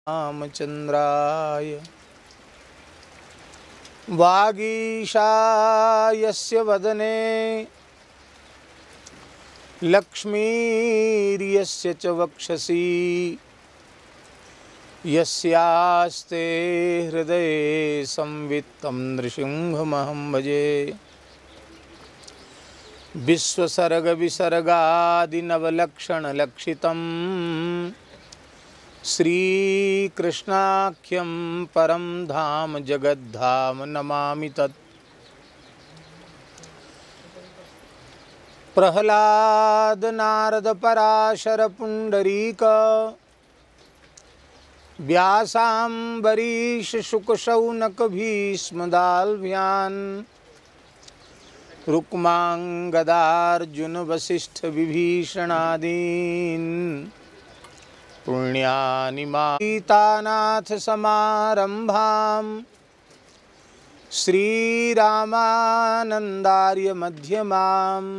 रामचन्द्राय वागीशायस्य वदने लक्ष्मीर्यस्य च वक्षसि यस्यास्ते हृदये संवित्तं नृसिंहमहं भजे। विश्वसर्गविसर्गादिनवलक्षणलक्षितं श्रीकृष्णाख्यं परं धाम जगद्धाम नमामि तत्। प्रह्लाद नारद पराशर पुंडरीक व्यासाम्बरीश शुक शौनक भीष्म दाल्भ्यान् रुक्मांगदार्जुन वसिष्ठ विभीषणादीन् पुण्यानि सीतानाथ समारंभां श्रीरामानन्दार्य मध्यमाम्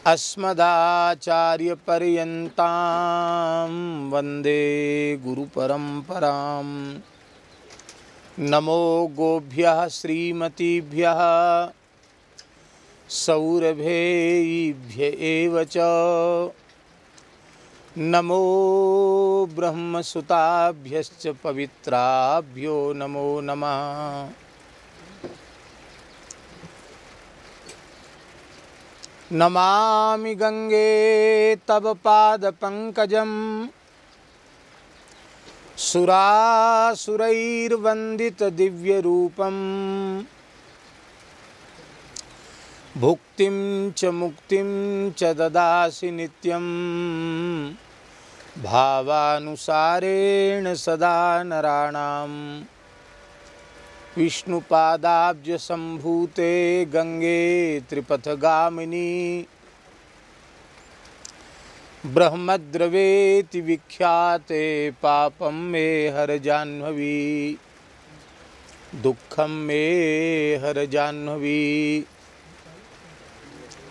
अस्मदाचार्य पर्यन्तां वन्दे गुरुपरम्पराम्। नमो गोभ्यः श्रीमतीभ्यः सौरभेभ्य एव च नमो ब्रह्मसुताभ्यश्च पवित्राभ्यो नमो नमः। नमामि गंगे तव पादपङ्कजं सुरासुरैर्वन्दित दिव्यरूपं भुक्तिं च मुक्तिं च ददासि नित्यं भावानुसारेण सदा नराणां। विष्णुपादाब्ज संभूते गंगे त्रिपथगामिनी ब्रह्मद्रवेति विख्याते पापं मे हर जाह्नवी दुःखं मे हर जाह्नवी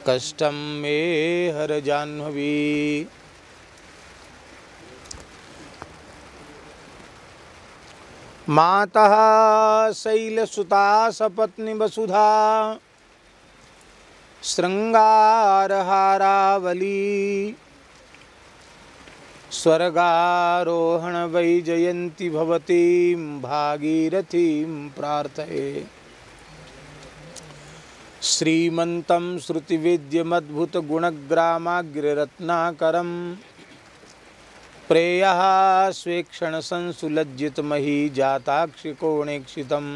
कष्टं मे हर जाह्नवी। मातः शैलसुता सपत्नी वसुधा श्रृंगारहारावली स्वर्गारोहण वैजयन्ती भवतीं भागीरथीं प्रार्थये। श्रीमन्तं श्रुतिवेद्यमद्भुतगुणग्रामाग्ररत्नाकरं प्रेयः स्वेक्षणसंसुलज्जितमही जाताक्षिकोणेक्षितं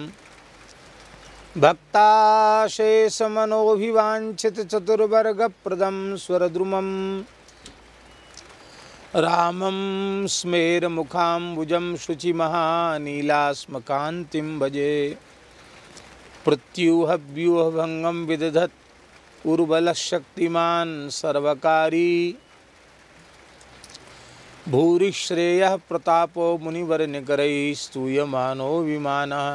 भक्ताशेषमनोभिवाञ्छितचतुर्वर्गप्रदं स्वरद्रुमं रामं स्मेरमुखाम्बुजं शुचिमहानीलास्मकान्तिं भजे। प्रत्यूहव्यूहभङ्गं विदधत् उर्बलशक्तिमान् सर्वकारी भूरिश्रेयः प्रतापो मुनिवरनिकरैः स्तूयमानो विमानः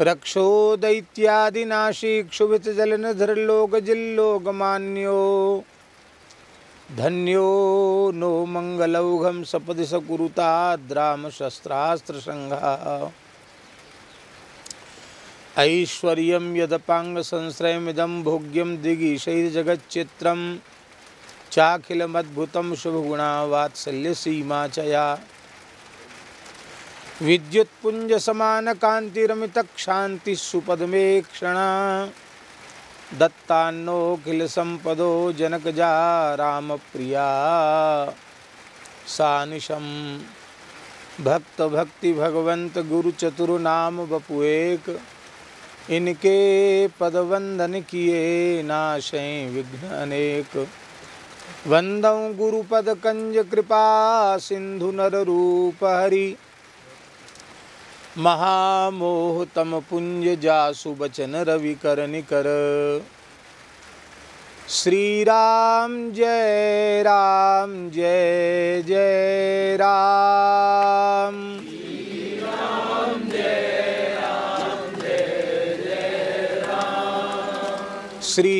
रक्षो दैत्यादिनाशी क्षुभितजलनिधिर्लोकजिल्लोकमान्यो धन्यो नो मंगलौघं सपदि सकुरुताद्राम शस्त्रास्त्रसंघः। ऐश्वर्यं यदपाङ्गसंश्रयमिदं भोग्यं दिगीशैर्जगच्चित्रं चाखिलमद्भुतं शुभगुणावात्सल्यसीमा च या विद्युत्पुञ्जसमानकान्तिरमितक्षान्तिः सुपदमेक्षणा दत्तान्नोऽखिलसम्पदो जनकजा रामप्रिया सानिशं भक्त भक्ति भगवंत गुरु चतुर्नाम बपुएक इनके पदवंदन किए नाशें विघ्न अनेक। वंदौ गुरुपद कंज कृपा सिंधु नर रूप हरि महामोहतम पुंज जासु बचन रवि कर निकर। श्री राम जय जय राम। श्री राम जय जय राम। श्री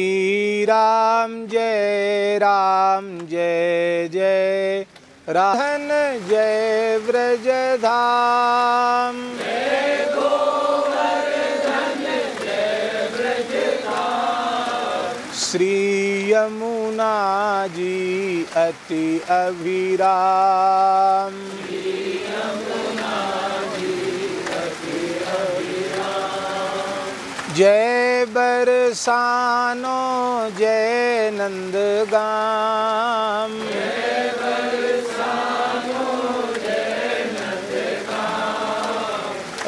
राम जय जय राधन जय व्रजधाम, जय गोवर्धन जय व्रजधाम। श्री यमुना जी अति अभिराम, श्री यमुना जी अति अभिराम। जय बरसानो जय नंदगाम, जय बरसानो जय नंदगाम।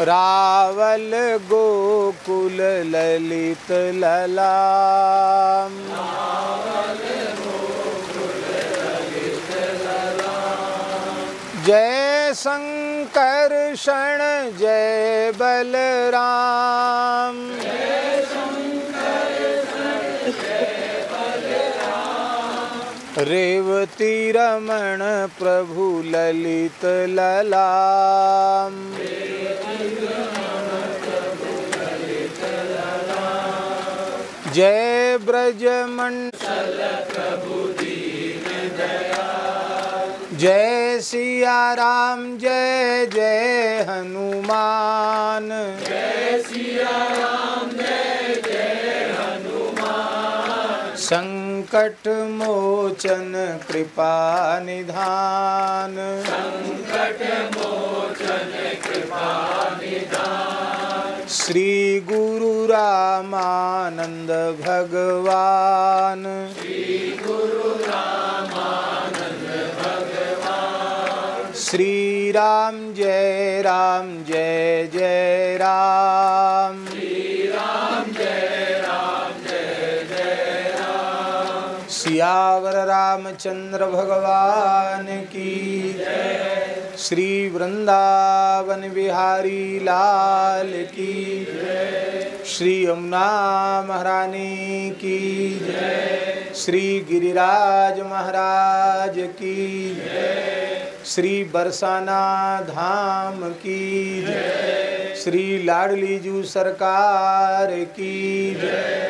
रावल गोकुल ललित ललाम, रावल गोकुल ललित ललाम। जय संकर्षण जय बलराम, जय संकर्षण जय बलराम। रेवती रमण प्रभु ललित ललाम, जय ब्रजमंडल प्रभु दीन दयाल। जय सिया राम जय जय हनुमान, जय सिया राम जय जय हनुमान। संकट मोचन कृपा निधान, संकट मोचन कृपा निधान। श्री गुरु रामानंद भगवान, श्री गुरु रामानंद भगवान। श्री राम जय जय राम, श्री राम जय जय राम। सियावर रामचंद्र भगवान की जय। श्री वृंदावन बिहारी लाल की जय। श्री यमुना महारानी की जय। श्री गिरिराज महाराज की जय। श्री बरसाना धाम की जय। श्री लाडली जू सरकार की जय।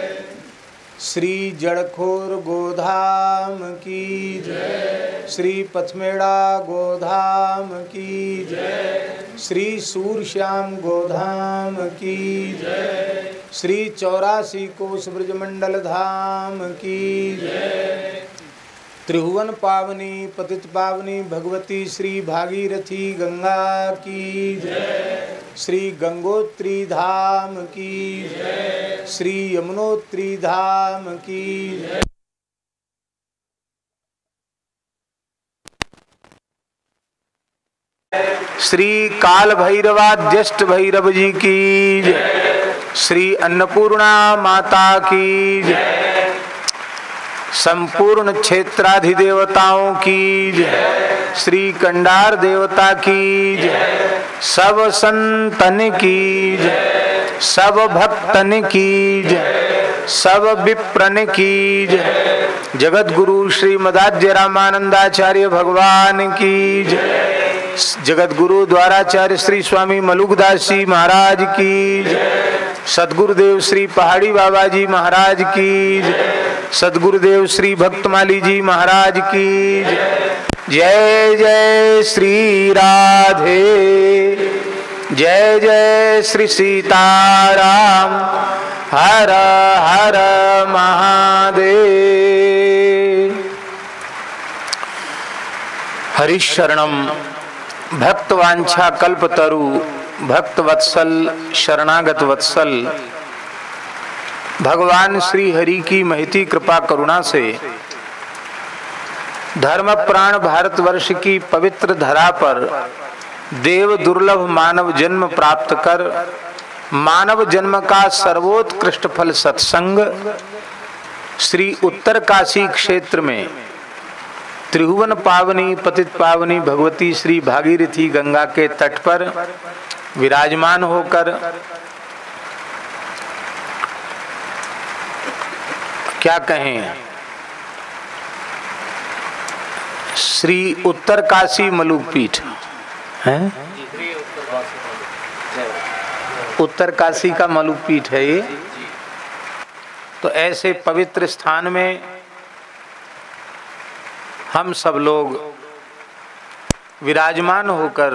श्री जड़खोर गोधाम की जय। श्री पथमेड़ा गोधाम की जय। श्री सूरश्याम गोधाम की जय। श्री 84 कोस ब्रजमंडल धाम की जय। त्रिभुवन पावनी पतित पावनी भगवती श्री भागीरथी गंगा की जय। श्री गंगोत्री धाम की जय। श्री यमुनोत्री धाम की जय। श्री काल भैरवाद्यष्ट भैरव जी की जय। श्री अन्नपूर्णा माता की जय। संपूर्ण क्षेत्राधिदेवताओं की जय। श्री कंडार देवता की जय। सब संतन की जय। सब भक्तन की जय। सब विप्रन की जय। जगत गुरु श्री मदाध्य रामानंदाचार्य भगवान की जय। जगत गुरु द्वाराचार्य श्री स्वामी मलुकदास जी महाराज की जय। सदगुरुदेव श्री पहाड़ी बाबा जी महाराज की जय। सदगुरुदेव श्री भक्तमाली जी महाराज की जय। जय श्री राधे, जय जय श्री सीताराम, हर हर महादेव। हरिशरणम भक्तवांछा कल्पतरु भक्त वत्सल शरणागत वत्सल भगवान श्री हरि की महती कृपा करुणा से धर्म प्राण भारतवर्ष की पवित्र धरा पर देव दुर्लभ मानव जन्म प्राप्त कर मानव जन्म का सर्वोत्कृष्ट फल सत्संग श्री उत्तर काशी क्षेत्र में त्रिभुवन पावनी पतित पावनी भगवती श्री भागीरथी गंगा के तट पर विराजमान होकर क्या कहें, श्री उत्तर काशी मलुक पीठ है, उत्तर काशी का मलुक पीठ है ये। तो ऐसे पवित्र स्थान में हम सब लोग विराजमान होकर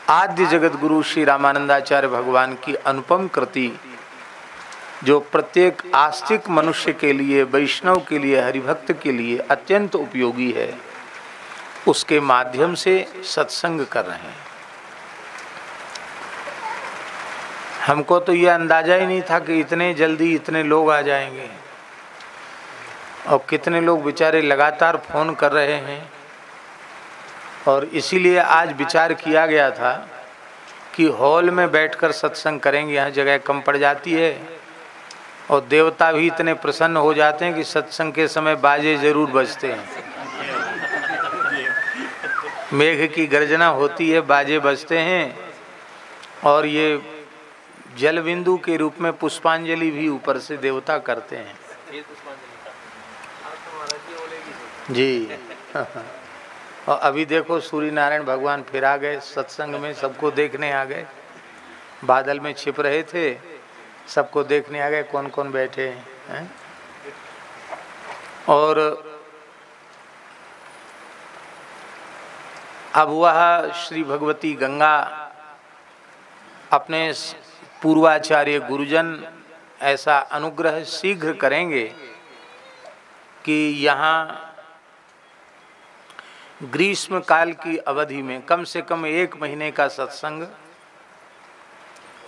आद्य जगत गुरु श्री रामानंदाचार्य भगवान की अनुपम कृति, जो प्रत्येक आस्तिक मनुष्य के लिए, वैष्णव के लिए, हरिभक्त के लिए अत्यंत उपयोगी है, उसके माध्यम से सत्संग कर रहे हैं। हमको तो यह अंदाजा ही नहीं था कि इतने जल्दी इतने लोग आ जाएंगे, और कितने लोग बेचारे लगातार फोन कर रहे हैं। और इसीलिए आज विचार किया गया था कि हॉल में बैठकर सत्संग करेंगे, यहाँ जगह कम पड़ जाती है, और देवता भी इतने प्रसन्न हो जाते हैं कि सत्संग के समय बाजे जरूर बजते हैं। मेघ की गर्जना होती है, बाजे बजते हैं, और ये जल बिंदु के रूप में पुष्पांजलि भी ऊपर से देवता करते हैं जी। और अभी देखो सूर्य नारायण भगवान फिर आ गए सत्संग में, सबको देखने आ गए। बादल में छिप रहे थे, सबको देखने आ गए कौन कौन बैठे हैं। और अब वह श्री भगवती गंगा अपने पूर्वाचार्य गुरुजन ऐसा अनुग्रह शीघ्र करेंगे कि यहाँ ग्रीष्म काल की अवधि में कम से कम 1 महीने का सत्संग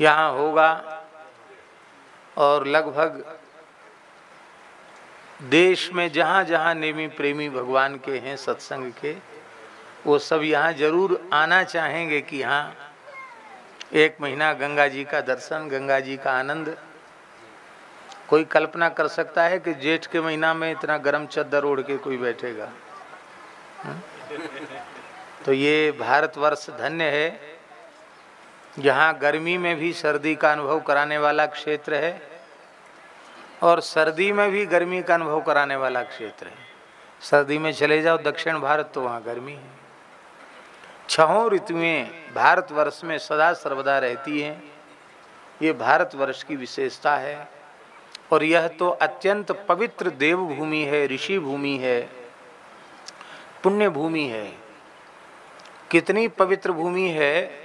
यहाँ होगा, और लगभग देश में जहाँ जहाँ नेमी प्रेमी भगवान के हैं सत्संग के, वो सब यहाँ जरूर आना चाहेंगे कि यहाँ 1 महीना गंगा जी का दर्शन, गंगा जी का आनंद। कोई कल्पना कर सकता है कि जेठ के महीना में इतना गर्म चद्दर ओढ़ के कोई बैठेगा? तो ये भारतवर्ष धन्य है, जहाँ गर्मी में भी सर्दी का अनुभव कराने वाला क्षेत्र है, और सर्दी में भी गर्मी का अनुभव कराने वाला क्षेत्र है। सर्दी में चले जाओ दक्षिण भारत तो वहाँ गर्मी है। 6 ऋतुएं भारतवर्ष में सदा सर्वदा रहती हैं। ये भारतवर्ष की विशेषता है, और यह तो अत्यंत पवित्र देवभूमि है, ऋषि भूमि है, पुण्य भूमि है। कितनी पवित्र भूमि है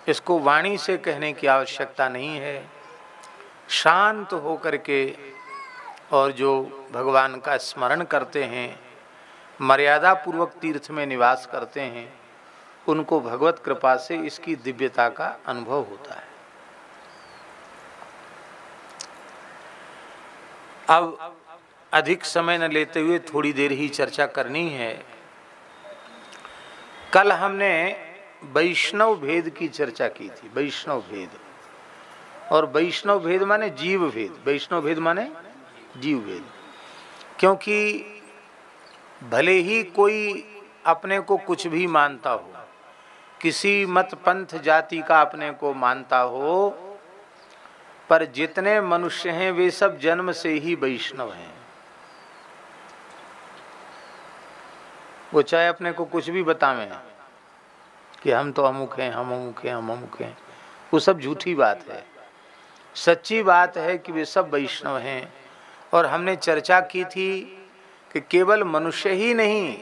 इसको वाणी से कहने की आवश्यकता नहीं है। शांत होकर के और जो भगवान का स्मरण करते हैं, मर्यादा पूर्वक तीर्थ में निवास करते हैं, उनको भगवत कृपा से इसकी दिव्यता का अनुभव होता है। अब अधिक समय न लेते हुए थोड़ी देर ही चर्चा करनी है। कल हमने वैष्णव भेद की चर्चा की थी। वैष्णव भेद, और वैष्णव भेद माने जीव भेद। वैष्णव भेद माने जीव भेद, क्योंकि भले ही कोई अपने को कुछ भी मानता हो, किसी मत पंथ जाति का अपने को मानता हो, पर जितने मनुष्य हैं वे सब जन्म से ही वैष्णव हैं। वो चाहे अपने को कुछ भी बतावें कि हम तो अमुक हैं, हम अमुक हैं, हम अमुक हैं, वो सब झूठी बात है। सच्ची बात है कि वे सब वैष्णव हैं। और हमने चर्चा की थी कि केवल मनुष्य ही नहीं,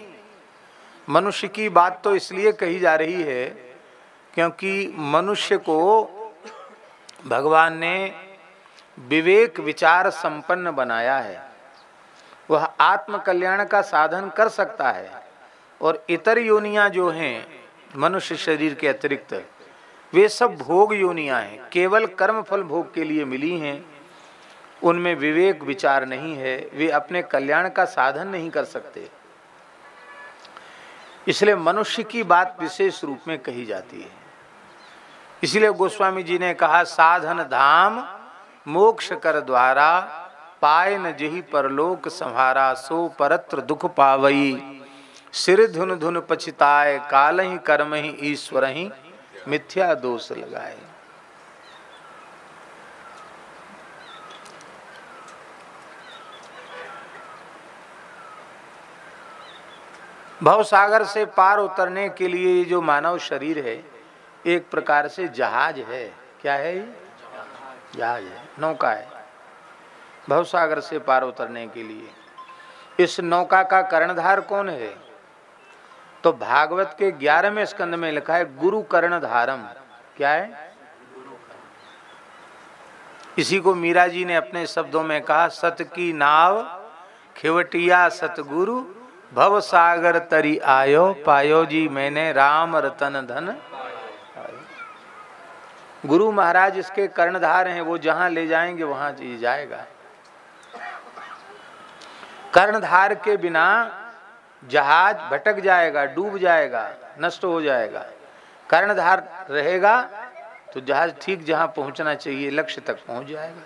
मनुष्य की बात तो इसलिए कही जा रही है क्योंकि मनुष्य को भगवान ने विवेक विचार संपन्न बनाया है। वह आत्म कल्याण का साधन कर सकता है, और इतर योनियां जो हैं मनुष्य शरीर के अतिरिक्त, वे सब भोग योनियां हैं, केवल कर्म फल भोग के लिए मिली हैं। उनमें विवेक विचार नहीं है, वे अपने कल्याण का साधन नहीं कर सकते। इसलिए मनुष्य की बात विशेष रूप में कही जाती है। इसलिए गोस्वामी जी ने कहा, साधन धाम मोक्ष कर द्वारा, पाए न जही परलोक संहारा, सो परत्र दुख पावई, सिर धुन धुन पछिताए, काल ही कर्म ही ईश्वर ही मिथ्या दोष लगाए। भव सागर से पार उतरने के लिए ये जो मानव शरीर है एक प्रकार से जहाज है। क्या है ये? जहाज है, नौका है, भव सागर से पार उतरने के लिए। इस नौका का कर्णधार कौन है? तो भागवत के 11वें स्कंद में लिखा है गुरु कर्णधारम। क्या है? इसी को मीरा जी ने अपने शब्दों में कहा, सत की नाव खिवटिया सतगुरु, भव सागर तरी आयो, पायो जी मैंने राम रतन धन। गुरु महाराज इसके कर्णधार हैं, वो जहां ले जाएंगे वहां जी जाएगा। कर्णधार के बिना जहाज भटक जाएगा, डूब जाएगा, नष्ट हो जाएगा। कर्णधार रहेगा तो जहाज ठीक जहां पहुंचना चाहिए लक्ष्य तक पहुंच जाएगा।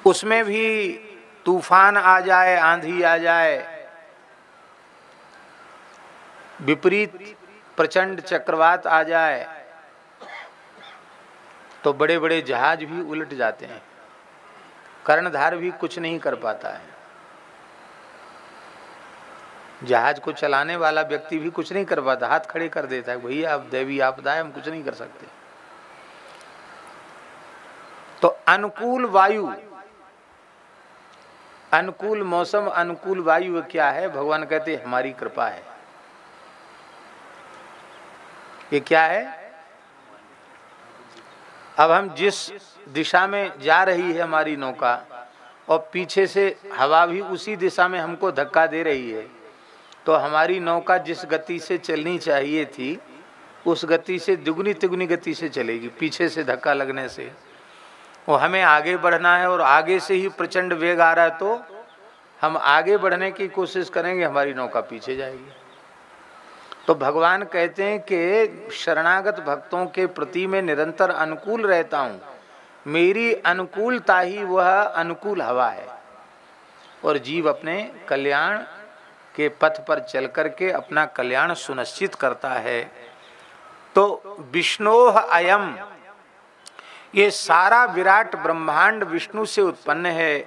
उसमें भी तूफान आ जाए, आंधी आ जाए, विपरीत प्रचंड चक्रवात आ जाए तो बड़े बड़े जहाज भी उलट जाते हैं। कर्णधार भी कुछ नहीं कर पाता है। जहाज को चलाने वाला व्यक्ति भी कुछ नहीं कर पाता, हाथ खड़े कर देता है, भैया अब दैवी आपदा है, हम कुछ नहीं कर सकते। तो अनुकूल वायु, अनुकूल मौसम, अनुकूल वायु क्या है? भगवान कहते हैं हमारी कृपा है। ये क्या है? अब हम जिस दिशा में जा रही है हमारी नौका और पीछे से हवा भी उसी दिशा में हमको धक्का दे रही है, तो हमारी नौका जिस गति से चलनी चाहिए थी उस गति से दुगनी तिगुनी गति से चलेगी। पीछे से धक्का लगने से वो हमें आगे बढ़ना है और आगे से ही प्रचंड वेग आ रहा है तो हम आगे बढ़ने की कोशिश करेंगे, हमारी नौका पीछे जाएगी। तो भगवान कहते हैं कि शरणागत भक्तों के प्रति मैं निरंतर अनुकूल रहता हूँ। मेरी अनुकूलता ही वह अनुकूल हवा है और जीव अपने कल्याण के पथ पर चल करके अपना कल्याण सुनिश्चित करता है। तो विष्णोह अयम, ये सारा विराट ब्रह्मांड विष्णु से उत्पन्न है,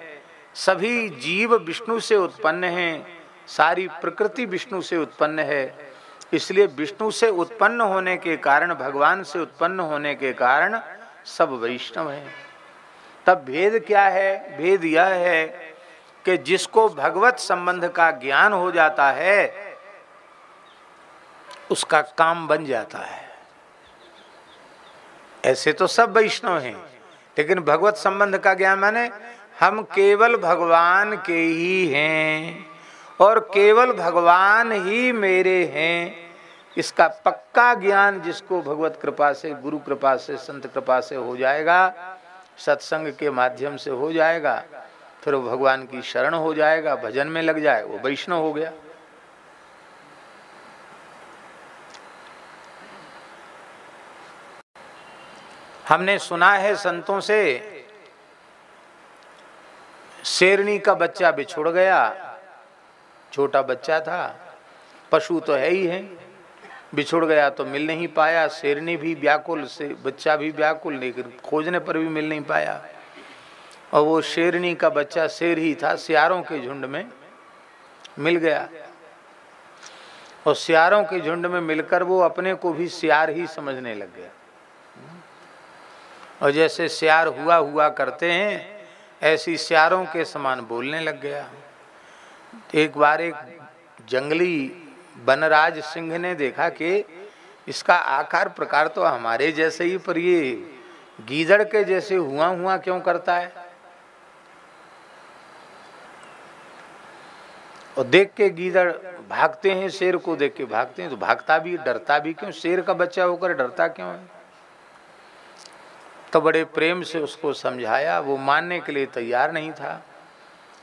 सभी जीव विष्णु से उत्पन्न हैं, सारी प्रकृति विष्णु से उत्पन्न है। इसलिए विष्णु से उत्पन्न होने के कारण, भगवान से उत्पन्न होने के कारण सब वैष्णव हैं। तब भेद क्या है? भेद यह है कि जिसको भगवत संबंध का ज्ञान हो जाता है उसका काम बन जाता है। ऐसे तो सब वैष्णव हैं, लेकिन भगवत संबंध का ज्ञान माने हम केवल भगवान के ही हैं और केवल भगवान ही मेरे हैं, इसका पक्का ज्ञान जिसको भगवत कृपा से, गुरु कृपा से, संत कृपा से हो जाएगा, सत्संग के माध्यम से हो जाएगा, फिर वो भगवान की शरण हो जाएगा, भजन में लग जाए, वो वैष्णव हो गया। हमने सुना है संतों से, शेरनी का बच्चा बिछुड़ गया, छोटा बच्चा था, पशु तो है ही है, बिछुड़ गया तो मिल नहीं पाया। शेरनी भी व्याकुल, से बच्चा भी व्याकुल, लेकिन खोजने पर भी मिल नहीं पाया। और वो शेरनी का बच्चा शेर ही था, सियारों के झुंड में मिल गया और सियारों के झुंड में मिलकर वो अपने को भी सियार ही समझने लग गया। और जैसे सियार हुआ करते हैं ऐसी सियारों के समान बोलने लग गया। एक बार एक जंगली वनराज सिंह ने देखा कि इसका आकार प्रकार तो हमारे जैसे ही, पर ये गीदड़ के जैसे हुआ क्यों करता है। और देख के गीदड़ भागते हैं, शेर को देख के भागते हैं, तो भागता भी, डरता भी क्यों? शेर का बच्चा होकर डरता क्यों है? तो बड़े प्रेम से उसको समझाया, वो मानने के लिए तैयार नहीं था।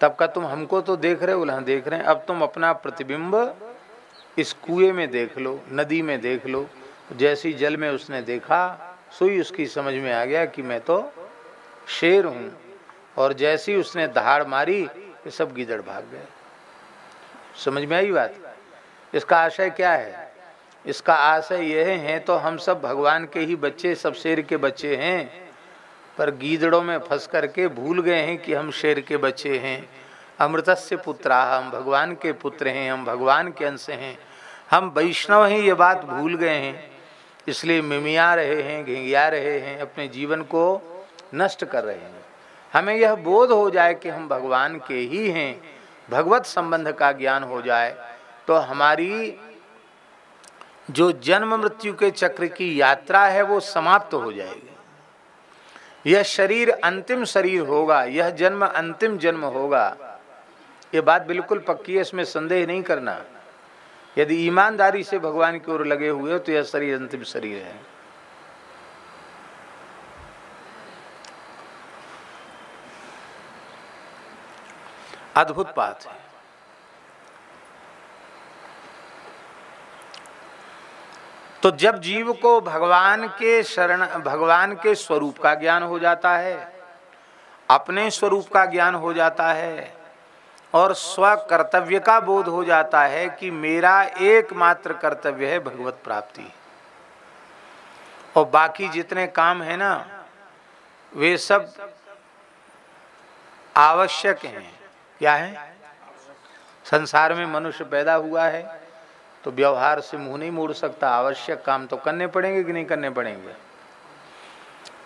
तब का तुम हमको तो देख रहे हो, हाँ देख रहे हैं, अब तुम अपना प्रतिबिंब इस कुएं में देख लो, नदी में देख लो। जैसी जल में उसने देखा, सोई उसकी समझ में आ गया कि मैं तो शेर हूँ। और जैसी उसने दहाड़ मारी, ये सब गीदड़ भाग गए। समझ में आई बात? इसका आशय क्या है? इसका आशय यह है, तो हम सब भगवान के ही बच्चे, सब शेर के बच्चे हैं, पर गीदड़ों में फंस करके भूल गए हैं कि हम शेर के बच्चे हैं। अमृतस्य पुत्रा, हम भगवान के पुत्र हैं, हम भगवान के अंश हैं, हम वैष्णव हैं, ये बात भूल गए हैं। इसलिए मिमिया रहे हैं, घिंघिया रहे हैं, अपने जीवन को नष्ट कर रहे हैं। हमें यह बोध हो जाए कि हम भगवान के ही हैं भगवत संबंध का ज्ञान हो जाए तो हमारी जो जन्म मृत्यु के चक्र की यात्रा है वो समाप्त हो जाएगी। यह शरीर अंतिम शरीर होगा, यह जन्म अंतिम जन्म होगा, ये बात बिल्कुल पक्की है, इसमें संदेह नहीं करना। यदि ईमानदारी से भगवान की ओर लगे हुए हो तो यह शरीर अंतिम शरीर है। अद्भुत बात है। तो जब जीव को भगवान के स्वरूप का ज्ञान हो जाता है, अपने स्वरूप का ज्ञान हो जाता है और स्व कर्तव्य का बोध हो जाता है कि मेरा एकमात्र कर्तव्य है भगवत प्राप्ति, और बाकी जितने काम है ना वे सब आवश्यक हैं। क्या है? संसार में मनुष्य पैदा हुआ है तो व्यवहार से मुंह नहीं मोड़ सकता, आवश्यक काम तो करने पड़ेंगे कि नहीं करने पड़ेंगे।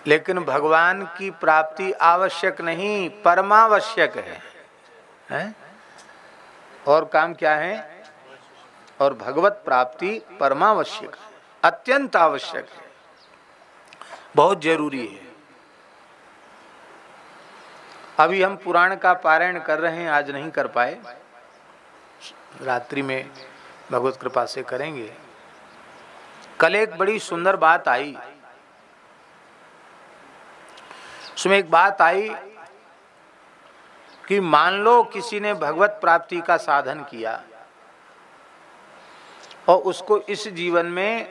लेकिन भगवान की प्राप्ति आवश्यक नहीं, परमावश्यक है? और काम क्या है? और भगवत प्राप्ति परमावश्यक है, अत्यंत आवश्यक है, बहुत जरूरी है। अभी हम पुराण का पारायण कर रहे हैं, आज नहीं कर पाए, रात्रि में भगवत कृपा से करेंगे। कल एक बड़ी सुंदर बात आई, उसमें एक बात आई कि मान लो किसी ने भगवत प्राप्ति का साधन किया और उसको इस जीवन में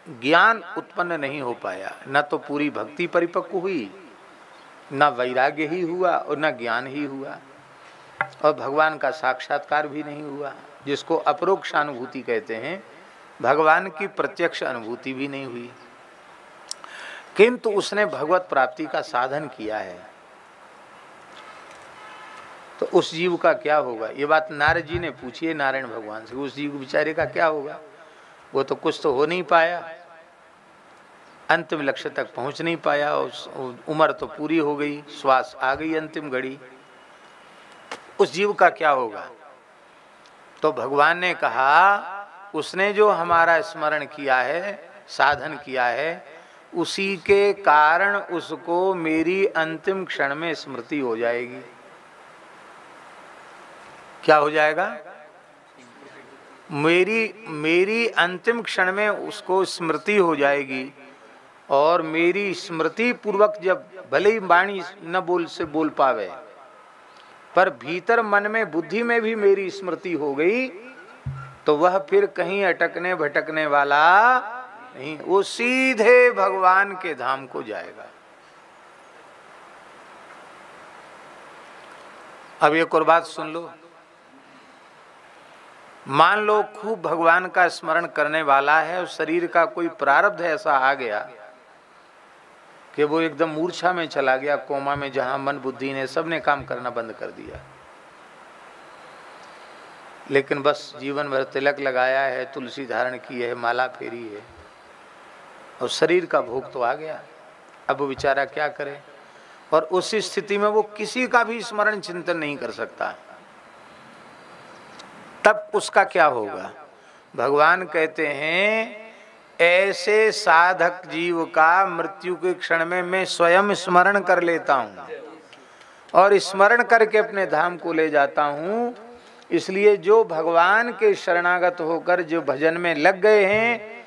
ज्ञान उत्पन्न नहीं हो पाया, न तो पूरी भक्ति परिपक्व हुई, न वैराग्य ही हुआ और न ज्ञान ही हुआ, और भगवान का साक्षात्कार भी नहीं हुआ, जिसको अपरोक्ष अनुभूति कहते हैं। भगवान की प्रत्यक्ष अनुभूति भी नहीं हुई, किंतु उसने भगवत प्राप्ति का साधन किया है, तो उस जीव का क्या होगा? ये बात नारद जी ने पूछी है नारायण भगवान से, उस जीव बेचारे का क्या होगा? वो तो कुछ तो हो नहीं पाया, अंतिम लक्ष्य तक पहुंच नहीं पाया, उम्र तो पूरी हो गई, श्वास आ गई अंतिम घड़ी, उस जीव का क्या होगा? तो भगवान ने कहा उसने जो हमारा स्मरण किया है, साधन किया है, उसी के कारण उसको मेरी अंतिम क्षण में स्मृति हो जाएगी। क्या हो जाएगा? मेरी अंतिम क्षण में उसको स्मृति हो जाएगी, और मेरी स्मृति पूर्वक जब भले ही वाणी न बोल पावे, पर भीतर मन में बुद्धि में भी मेरी स्मृति हो गई, तो वह फिर कहीं अटकने भटकने वाला नहीं, वो सीधे भगवान के धाम को जाएगा। अब एक और बात सुन लो, मान लो खूब भगवान का स्मरण करने वाला है और शरीर का कोई प्रारब्ध ऐसा आ गया कि वो एकदम मूर्छा में चला गया, कोमा में, जहां मन बुद्धि ने सबने काम करना बंद कर दिया, लेकिन बस जीवन भर तिलक लगाया है, तुलसी धारण की है, माला फेरी है, और शरीर का भोग तो आ गया। अब वो बेचारा क्या करे? और उस स्थिति में वो किसी का भी स्मरण चिंतन नहीं कर सकता, तब उसका क्या होगा? भगवान कहते हैं ऐसे साधक जीव का मृत्यु के क्षण में मैं स्वयं स्मरण कर लेता हूँ और स्मरण करके अपने धाम को ले जाता हूँ। इसलिए जो भगवान के शरणागत होकर जो भजन में लग गए हैं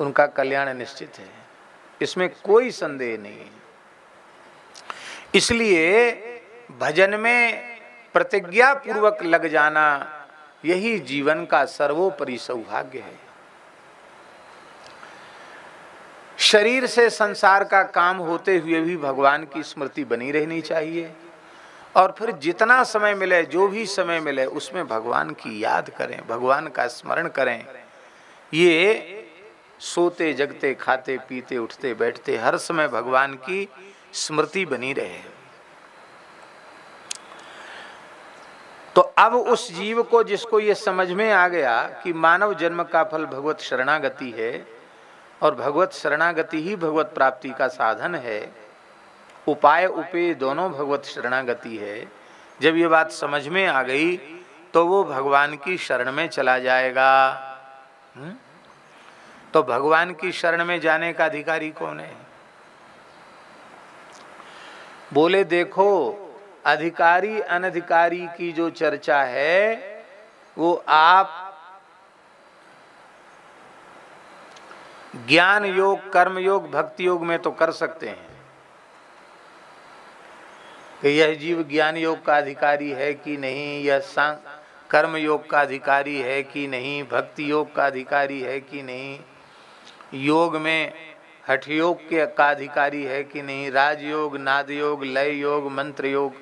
उनका कल्याण निश्चित है, इसमें कोई संदेह नहीं है। इसलिए भजन में प्रतिज्ञा पूर्वक लग जाना यही जीवन का सर्वोपरि सौभाग्य है। शरीर से संसार का काम होते हुए भी भगवान की स्मृति बनी रहनी चाहिए, और फिर जितना समय मिले, जो भी समय मिले, उसमें भगवान की याद करें, भगवान का स्मरण करें। ये सोते जगते खाते पीते उठते बैठते हर समय भगवान की स्मृति बनी रहे। तो अब उस जीव को, जिसको ये समझ में आ गया कि मानव जन्म का फल भगवत शरणागति है और भगवत शरणागति ही भगवत प्राप्ति का साधन है, उपाय उपेय दोनों भगवत शरणागति है, जब ये बात समझ में आ गई तो वो भगवान की शरण में चला जाएगा। तो भगवान की शरण में जाने का अधिकारी कौन है? बोले देखो, अधिकारी अनधिकारी की जो चर्चा है वो आप ज्ञान योग, कर्म योग, भक्ति योग में तो कर सकते हैं कि यह जीव ज्ञान योग का अधिकारी है कि नहीं, यह कर्म योग का अधिकारी है कि नहीं, भक्ति योग का अधिकारी है कि नहीं, योग में हठ योग के का अधिकारी है कि नहीं, राजयोग, नाद योग, लय योग, मंत्र योग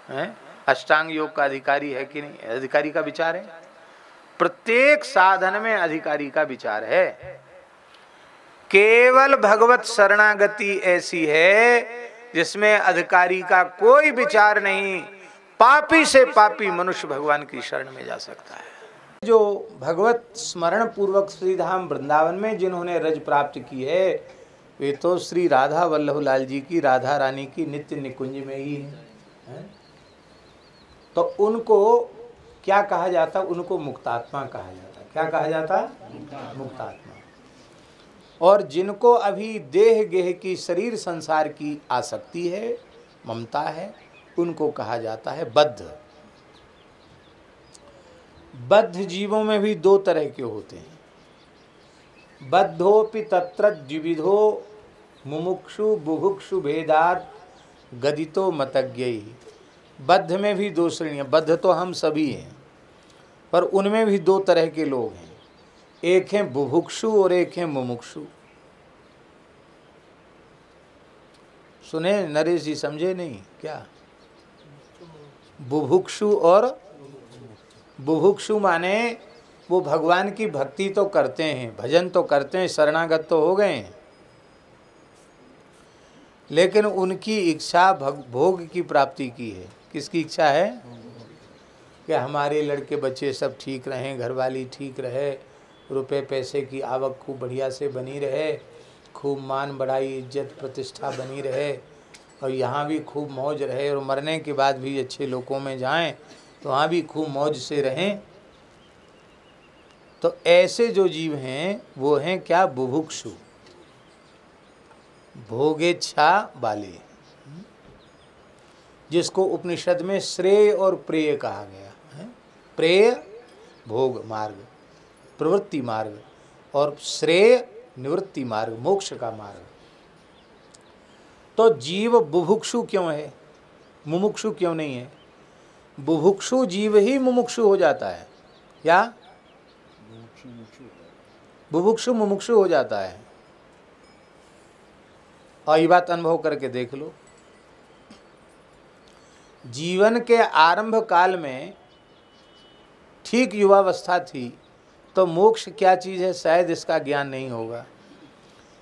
है, अष्टांग योग का अधिकारी है कि नहीं। अधिकारी का विचार है, प्रत्येक साधन में अधिकारी का विचार है। केवल भगवत शरणागति ऐसी है जिसमें अधिकारी का कोई विचार नहीं। पापी से पापी मनुष्य भगवान की शरण में जा सकता है। जो भगवत स्मरण पूर्वक श्री धाम वृंदावन में जिन्होंने रज प्राप्त की है वे तो श्री राधा वल्लभ लाल जी की, राधा रानी की नित्य निकुंज में ही है। तो उनको क्या कहा जाता? उनको मुक्तात्मा कहा जाता। क्या कहा जाता? मुक्तात्मा। और जिनको अभी देह गेह की, शरीर संसार की आसक्ति है, ममता है, उनको कहा जाता है बद्ध। बद्ध जीवों में भी दो तरह के होते हैं। बद्धोपि तत्र द्विविधो मुमुक्षु बुभुक्षु भेदात गदितो मतज्ञयी। बद्ध में भी दो श्रेणियां। बद्ध तो हम सभी हैं, पर उनमें भी दो तरह के लोग हैं। एक है बुभुक्षु और एक है मुमुक्षु। सुने नरेश जी, समझे नहीं क्या? बुभुक्षु और बुभुक्षु माने वो भगवान की भक्ति तो करते हैं, भजन तो करते हैं, शरणागत तो हो गए हैं, लेकिन उनकी इच्छा भोग की प्राप्ति की है। किसकी इच्छा है? कि हमारे लड़के बच्चे सब ठीक रहें, घरवाली ठीक रहे, रुपए पैसे की आवक खूब बढ़िया से बनी रहे, खूब मान बढ़ाई, इज्जत प्रतिष्ठा बनी रहे, और यहाँ भी खूब मौज रहे, और मरने के बाद भी अच्छे लोकों में जाएं तो वहाँ भी खूब मौज से रहें। तो ऐसे जो जीव हैं वो हैं क्या? बुभुक्षु, भोगेच्छा वाले, जिसको उपनिषद में श्रेय और प्रेय कहा गया है। प्रेय भोग मार्ग, प्रवृत्ति मार्ग, और श्रेय निवृत्ति मार्ग, मोक्ष का मार्ग। तो जीव बुभुक्षु क्यों है, मुमुक्षु क्यों नहीं है? बुभुक्षु जीव ही मुमुक्षु हो जाता है। क्या? बुभुक्षु मुमुक्षु हो जाता है। और ये बात अनुभव करके देख लो। जीवन के आरंभ काल में ठीक युवावस्था थी तो मोक्ष क्या चीज़ है शायद इसका ज्ञान नहीं होगा,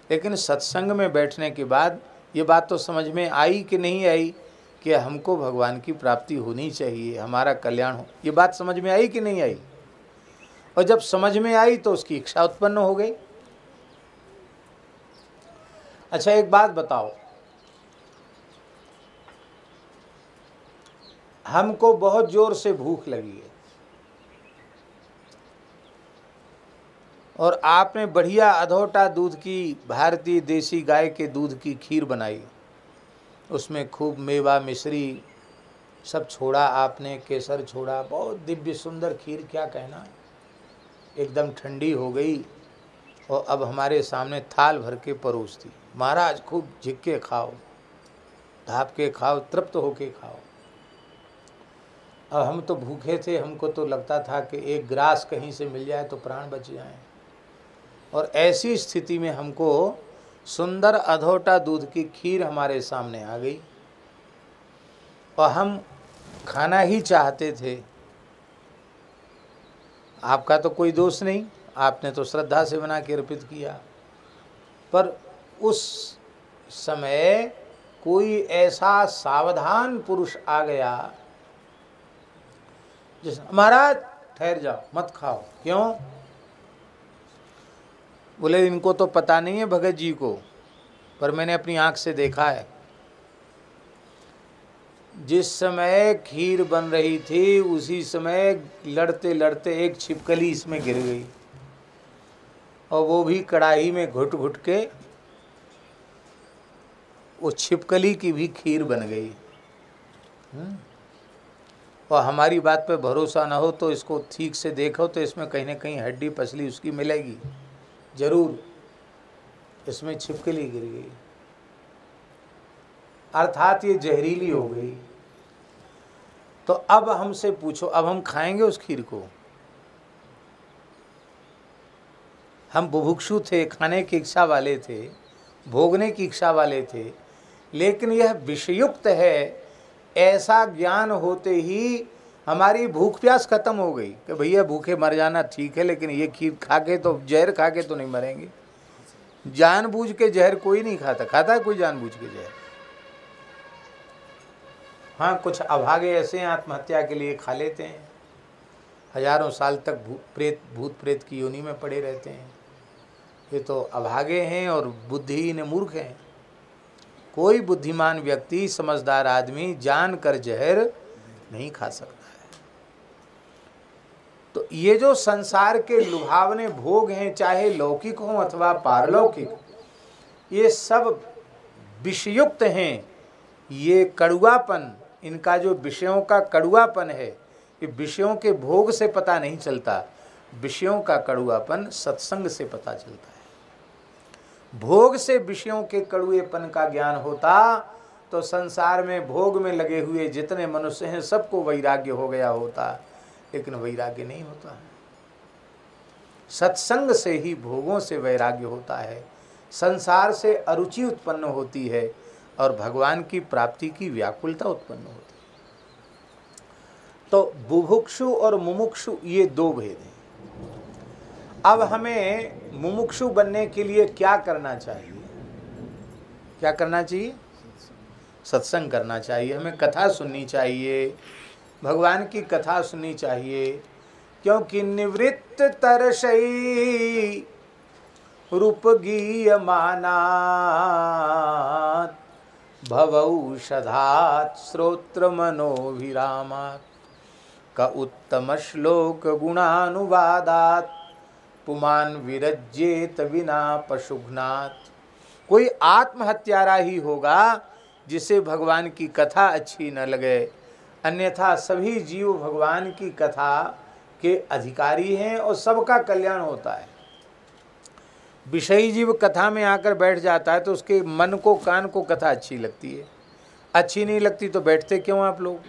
लेकिन सत्संग में बैठने के बाद ये बात तो समझ में आई कि नहीं आई कि हमको भगवान की प्राप्ति होनी चाहिए, हमारा कल्याण हो। ये बात समझ में आई कि नहीं आई? और जब समझ में आई तो उसकी इच्छा उत्पन्न हो गई। अच्छा एक बात बताओ, हमको बहुत जोर से भूख लगी है और आपने बढ़िया अधोटा दूध की, भारतीय देसी गाय के दूध की खीर बनाई, उसमें खूब मेवा मिश्री सब छोड़ा आपने, केसर छोड़ा, बहुत दिव्य सुंदर खीर, क्या कहना, एकदम ठंडी हो गई और अब हमारे सामने थाल भर के परोस दी। महाराज खूब झिक के खाओ, ढाप के खाओ, तृप्त होके खाओ। अब हम तो भूखे थे, हमको तो लगता था कि एक ग्रास कहीं से मिल जाए तो प्राण बच जाए, और ऐसी स्थिति में हमको सुंदर अधोटा दूध की खीर हमारे सामने आ गई और हम खाना ही चाहते थे। आपका तो कोई दोष नहीं, आपने तो श्रद्धा से बना के अर्पित किया, पर उस समय कोई ऐसा सावधान पुरुष आ गया जिस, महाराज ठहर जाओ मत खाओ। क्यों? बोले इनको तो पता नहीं है भगत जी को, पर मैंने अपनी आंख से देखा है। जिस समय खीर बन रही थी उसी समय लड़ते लड़ते एक छिपकली इसमें गिर गई, और वो भी कढ़ाई में घुट घुट के वो छिपकली की भी खीर बन गई। और हमारी बात पे भरोसा ना हो तो इसको ठीक से देखो तो इसमें कहीं ना कहीं हड्डी पसली उसकी मिलेगी जरूर। इसमें छिपकली गिर गई, अर्थात ये जहरीली हो गई। तो अब हमसे पूछो, अब हम खाएंगे उस खीर को? हम बुभुक्षु थे, खाने की इच्छा वाले थे, भोगने की इच्छा वाले थे, लेकिन यह विषयुक्त है ऐसा ज्ञान होते ही हमारी भूख प्यास खत्म हो गई कि भैया भूखे मर जाना ठीक है, लेकिन ये खीर खा के तो, जहर खा के तो नहीं मरेंगे। जानबूझ के जहर कोई नहीं खाता, खाता है कोई जानबूझ के जहर? हाँ, कुछ अभागे ऐसे हैं आत्महत्या के लिए खा लेते हैं, हजारों साल तक भूत प्रेत की योनि में पड़े रहते हैं। ये तो अभागे हैं और बुद्धिहीन मूर्ख हैं। कोई बुद्धिमान व्यक्ति, समझदार आदमी जानकर जहर नहीं खा सकता है। तो ये जो संसार के लुभावने भोग हैं, चाहे लौकिक हों अथवा पारलौकिक, ये सब विषयुक्त हैं। ये कड़ुआपन, इनका जो विषयों का कड़ुआपन है, ये विषयों के भोग से पता नहीं चलता। विषयों का कड़ुआपन सत्संग से पता चलता है। भोग से विषयों के कड़ुएपन का ज्ञान होता तो संसार में भोग में लगे हुए जितने मनुष्य हैं सबको वैराग्य हो गया होता, लेकिन वैराग्य नहीं होता। सत्संग से ही भोगों से वैराग्य होता है, संसार से अरुचि उत्पन्न होती है और भगवान की प्राप्ति की व्याकुलता उत्पन्न होती है। तो बुभुक्षु और मुमुक्षु ये दो भेद हैं। अब हमें मुमुक्षु बनने के लिए क्या करना चाहिए? क्या करना चाहिए? सत्संग करना चाहिए, हमें कथा सुननी चाहिए, भगवान की कथा सुननी चाहिए। क्योंकि निवृत्त तरसई रूप गीयमानात् भवौषधात् श्रोत्र मनोभिरामात् का उत्तम श्लोक गुणानुवादात् पुमान विरज्येत विना पशुघ्नात्। कोई आत्महत्यारा ही होगा जिसे भगवान की कथा अच्छी न लगे, अन्यथा सभी जीव भगवान की कथा के अधिकारी हैं और सबका कल्याण होता है। विषयी जीव कथा में आकर बैठ जाता है तो उसके मन को, कान को कथा अच्छी लगती है, अच्छी नहीं लगती तो बैठते क्यों आप लोग?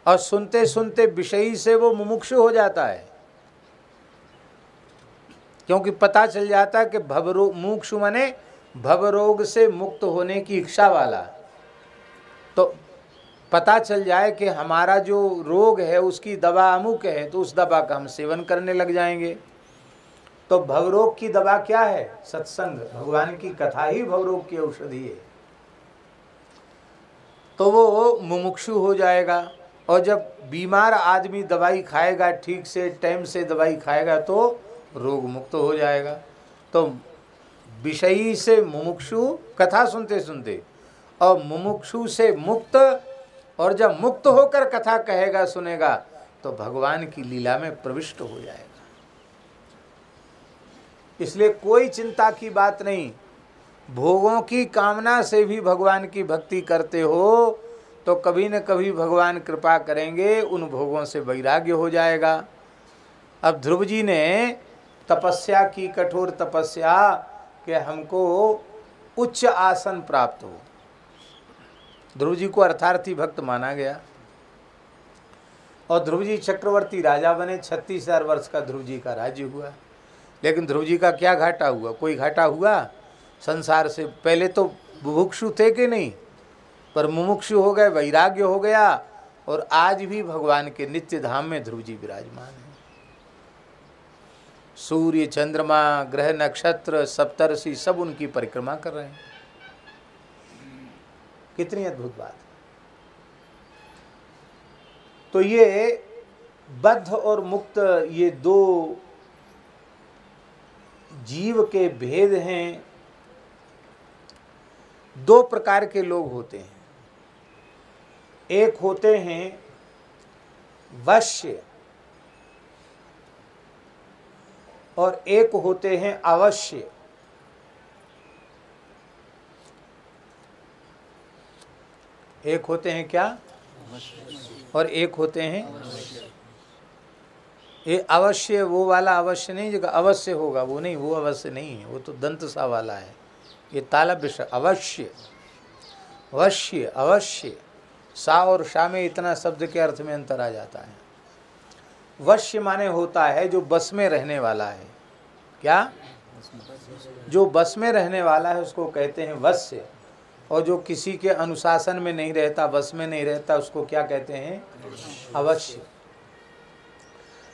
और सुनते सुनते विषयी से वो मुमुक्षु हो जाता है, क्योंकि पता चल जाता है कि भवरोग, मुमुक्षु माने भवरोग से मुक्त होने की इच्छा वाला। तो पता चल जाए कि हमारा जो रोग है उसकी दवा अमुक है, तो उस दवा का हम सेवन करने लग जाएंगे। तो भवरोग की दवा क्या है? सत्संग, भगवान की कथा ही भवरोग की औषधि है। तो वो मुमुक्षु हो जाएगा। और जब बीमार आदमी दवाई खाएगा, ठीक से टाइम से दवाई खाएगा, तो रोग मुक्त हो जाएगा। तो विषयी से मुमुक्षु कथा सुनते सुनते, और मुमुक्षु से मुक्त, और जब मुक्त होकर कथा कहेगा सुनेगा तो भगवान की लीला में प्रविष्ट हो जाएगा। इसलिए कोई चिंता की बात नहीं। भोगों की कामना से भी भगवान की भक्ति करते हो तो कभी न कभी भगवान कृपा करेंगे, उन भोगों से वैराग्य हो जाएगा। अब ध्रुव जी ने तपस्या की, कठोर तपस्या, कि हमको उच्च आसन प्राप्त हो। ध्रुव जी को अर्थार्थी भक्त माना गया और ध्रुव जी चक्रवर्ती राजा बने। 36,000 वर्ष का ध्रुव जी का राज्य हुआ। लेकिन ध्रुव जी का क्या घाटा हुआ? कोई घाटा हुआ संसार से? पहले तो बुभुक्षु थे कि नहीं, पर मुमुक्षु हो गए, वैराग्य हो गया, और आज भी भगवान के नित्य धाम में ध्रुव जी विराजमान हैं। सूर्य, चंद्रमा, ग्रह, नक्षत्र, सप्तर्षि सब उनकी परिक्रमा कर रहे हैं। कितनी अद्भुत बात। तो ये बद्ध और मुक्त, ये दो जीव के भेद हैं। दो प्रकार के लोग होते हैं। एक होते हैं वश्य और एक होते हैं अवश्य। एक होते हैं क्या और एक होते हैं ये अवश्य, वो वाला अवश्य नहीं जो अवश्य होगा वो नहीं, वो अवश्य नहीं है, वो तो दंत सा वाला है। ये तालव्य अवश्य, वश्य, अवश्य। सा और शा में इतना शब्द के अर्थ में अंतर आ जाता है। वश्य माने होता है जो बस में रहने वाला है। क्या? जो बस में रहने वाला है उसको कहते हैं वश्य, और जो किसी के अनुशासन में नहीं रहता, बस में नहीं रहता, उसको क्या कहते हैं? अवश्य।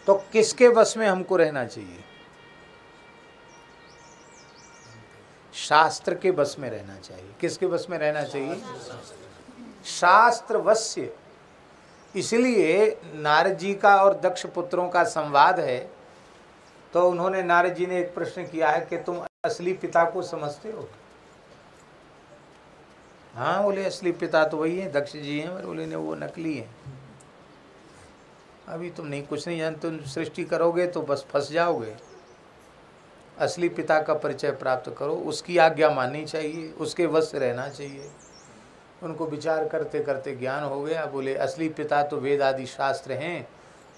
तो किसके बस में हमको रहना चाहिए? शास्त्र के बस में रहना चाहिए। किसके बस में रहना चाहिए? शास्त्र वश्य। इसलिए नारद जी का और दक्ष पुत्रों का संवाद है, तो उन्होंने, नारद जी ने एक प्रश्न किया है कि तुम असली पिता को समझते हो? हाँ बोले, असली पिता तो वही है, दक्ष जी हैं। और बोले ने वो नकली है। अभी तुम नहीं, कुछ नहीं जानते, तुम सृष्टि करोगे तो बस फंस जाओगे। असली पिता का परिचय प्राप्त करो, उसकी आज्ञा माननी चाहिए, उसके वश से रहना चाहिए। उनको विचार करते करते ज्ञान हो गया। बोले असली पिता तो वेद आदि शास्त्र हैं,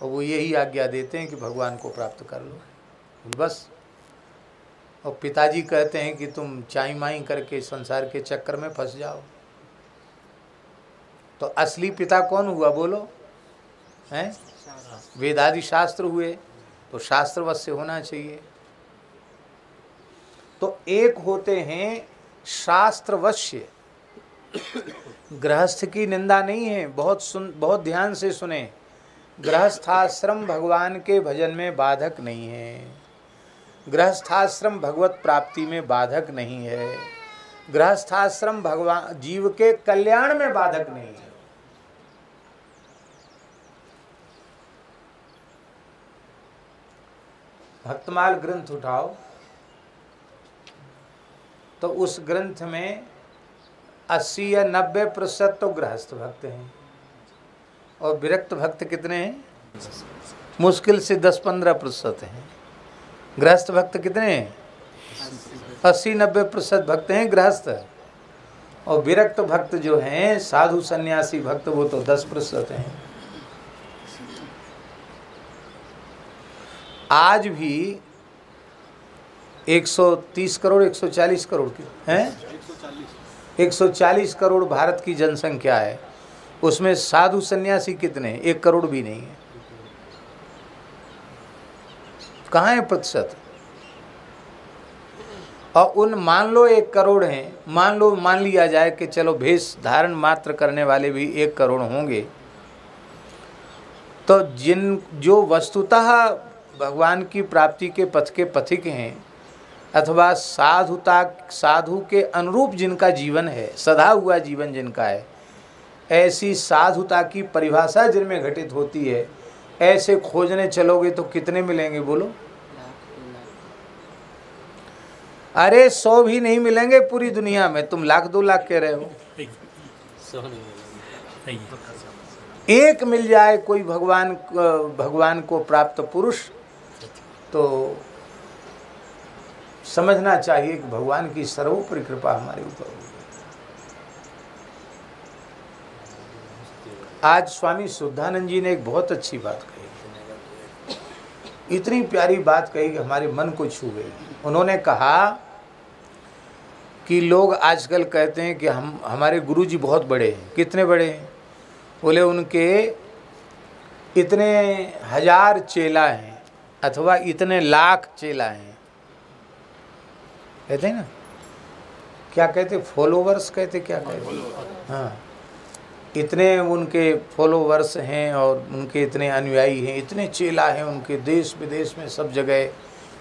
और वो यही आज्ञा देते हैं कि भगवान को प्राप्त कर लो बस। और पिताजी कहते हैं कि तुम चाई माई करके संसार के चक्कर में फंस जाओ। तो असली पिता कौन हुआ बोलो? हैं? वेदादि शास्त्र हुए, तो शास्त्र वश से होना चाहिए। तो एक होते हैं शास्त्रवश्य। गृहस्थ की निंदा नहीं है, बहुत ध्यान से सुने। गृहस्थाश्रम भगवान के भजन में बाधक नहीं है। गृहस्थाश्रम भगवत प्राप्ति में बाधक नहीं है। गृहस्थाश्रम भगवान जीव के कल्याण में बाधक नहीं है। भक्तमाल ग्रंथ उठाओ तो उस ग्रंथ में 80 या 90% तो गृहस्थ भक्त हैं, और विरक्त भक्त कितने हैं? मुश्किल से 10-15% हैं। गृहस्थ भक्त कितने हैं? 80-90% भक्त हैं गृहस्थ, और विरक्त भक्त जो हैं साधु सन्यासी भक्त वो तो 10% हैं। आज भी 130 करोड़ 140 करोड़ की हैं, 140 करोड़ भारत की जनसंख्या है, उसमें साधु सन्यासी कितने हैं? 1 करोड़ भी नहीं है। कहाँ है प्रतिशत? और उन मान लो 1 करोड़ हैं, मान लिया जाए कि चलो भेष धारण मात्र करने वाले भी 1 करोड़ होंगे, तो जो वस्तुतः भगवान की प्राप्ति के पथ के पथिक हैं, अथवा साधु के अनुरूप जिनका जीवन है, सधा हुआ जीवन जिनका है, ऐसी साधुता की परिभाषा जिनमें घटित होती है, ऐसे खोजने चलोगे तो कितने मिलेंगे बोलो? अरे 100 भी नहीं मिलेंगे पूरी दुनिया में। तुम 1,00,000-2 लाख कह रहे हो। एक मिल जाए कोई भगवान को प्राप्त पुरुष, तो समझना चाहिए कि भगवान की सर्वोपरि कृपा हमारे ऊपर होगी। आज स्वामी शुद्धानंद जी ने एक बहुत अच्छी बात कही, इतनी प्यारी बात कही कि हमारे मन को छू गई। उन्होंने कहा कि लोग आजकल कहते हैं कि हमारे गुरुजी बहुत बड़े हैं। कितने बड़े हैं? बोले उनके इतने 1000 चेला हैं, अथवा इतने लाख चेला हैं। कहते हैं ना, क्या कहते? फॉलोवर्स कहते, क्या कहते? हाँ, इतने उनके फॉलोवर्स हैं और उनके इतने अनुयायी हैं, इतने चेला हैं उनके, देश विदेश में सब जगह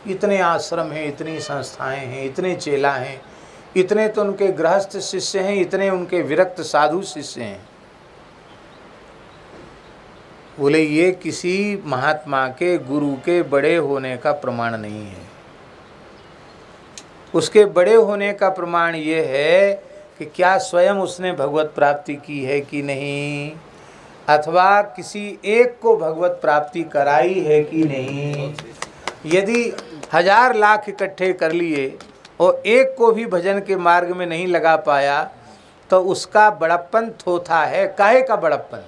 इतने आश्रम हैं, इतनी संस्थाएं हैं, इतने चेला हैं, इतने तो उनके गृहस्थ शिष्य हैं, इतने उनके विरक्त साधु शिष्य हैं। बोले ये किसी महात्मा के, गुरु के बड़े होने का प्रमाण नहीं है। उसके बड़े होने का प्रमाण ये है कि क्या स्वयं उसने भगवत प्राप्ति की है कि नहीं, अथवा किसी एक को भगवत प्राप्ति कराई है कि नहीं। यदि 1000 लाख इकट्ठे कर लिए और एक को भी भजन के मार्ग में नहीं लगा पाया तो उसका बड़प्पन थोथा है। काहे का बड़प्पन?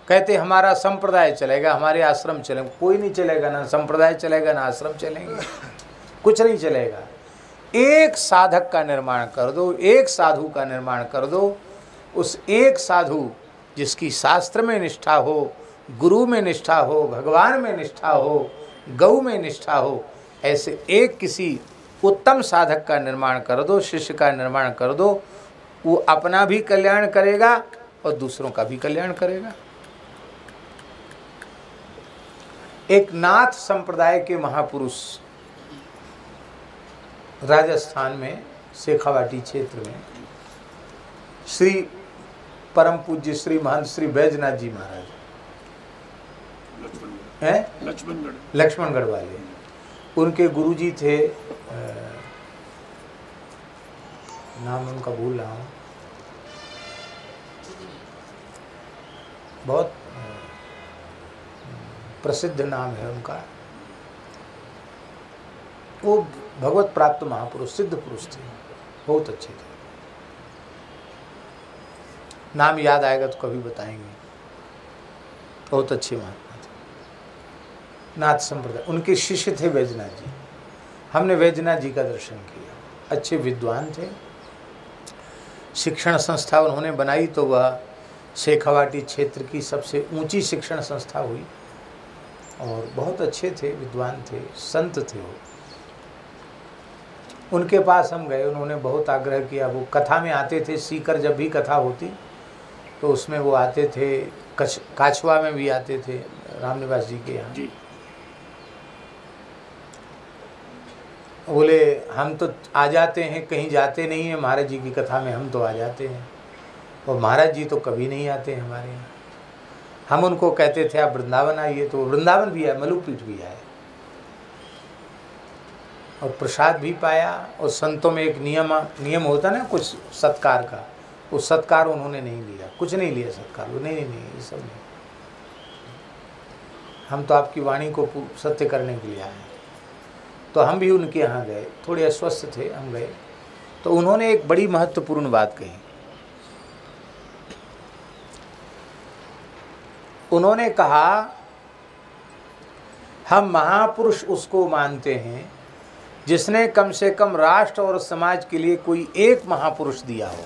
कहते हमारा संप्रदाय चलेगा, हमारे आश्रम चलेंगे। कोई नहीं चलेगा, ना संप्रदाय चलेगा ना आश्रम चलेंगे, कुछ नहीं चलेगा। एक साधक का निर्माण कर दो, एक साधु का निर्माण कर दो। उस एक साधु जिसकी शास्त्र में निष्ठा हो, गुरु में निष्ठा हो, भगवान में निष्ठा हो, गौ में निष्ठा हो, ऐसे एक किसी उत्तम साधक का निर्माण कर दो, शिष्य का निर्माण कर दो। वो अपना भी कल्याण करेगा और दूसरों का भी कल्याण करेगा। एक नाथ संप्रदाय के महापुरुष राजस्थान में शेखावाटी क्षेत्र में श्री परम पूज्य श्री महंत श्री बैजनाथ जी महाराज हैं, लक्ष्मणगढ़ वाले, उनके गुरुजी थे, नाम उनका भूल रहा हूँ, बहुत प्रसिद्ध नाम है उनका। वो भगवत प्राप्त महापुरुष, सिद्ध पुरुष थे, बहुत अच्छे थे। नाम याद आएगा तो कभी बताएंगे। बहुत अच्छे महात्मा थे, नाथ संप्रदाय। उनके शिष्य थे वैजनाथ जी। हमने वैजनाथ जी का दर्शन किया। अच्छे विद्वान थे। शिक्षण संस्था उन्होंने बनाई तो वह शेखावाटी क्षेत्र की सबसे ऊंची शिक्षण संस्था हुई। और बहुत अच्छे थे, विद्वान थे, संत थे वो। उनके पास हम गए, उन्होंने बहुत आग्रह किया। वो कथा में आते थे, सीकर जब भी कथा होती तो उसमें वो आते थे। काछवा में भी आते थे, रामनिवास जी के यहाँ। बोले हम तो आ जाते हैं, कहीं जाते नहीं हैं महाराज जी की कथा में, हम तो आ जाते हैं और महाराज जी तो कभी नहीं आते हैं हमारे यहाँ। हम उनको कहते थे आप वृंदावन आइए, तो वृंदावन भी आए, मलुकपीठ भी आए और प्रसाद भी पाया। और संतों में एक नियम होता ना कुछ सत्कार का, वो सत्कार उन्होंने नहीं लिया, कुछ नहीं लिया सत्कार। वो नहीं ये सब नहीं, हम तो आपकी वाणी को सत्य करने के लिए आए। तो हम भी उनके यहाँ गए, थोड़े अस्वस्थ थे, हम गए तो उन्होंने एक बड़ी महत्वपूर्ण बात कही। उन्होंने कहा हम महापुरुष उसको मानते हैं जिसने कम से कम राष्ट्र और समाज के लिए कोई एक महापुरुष दिया हो,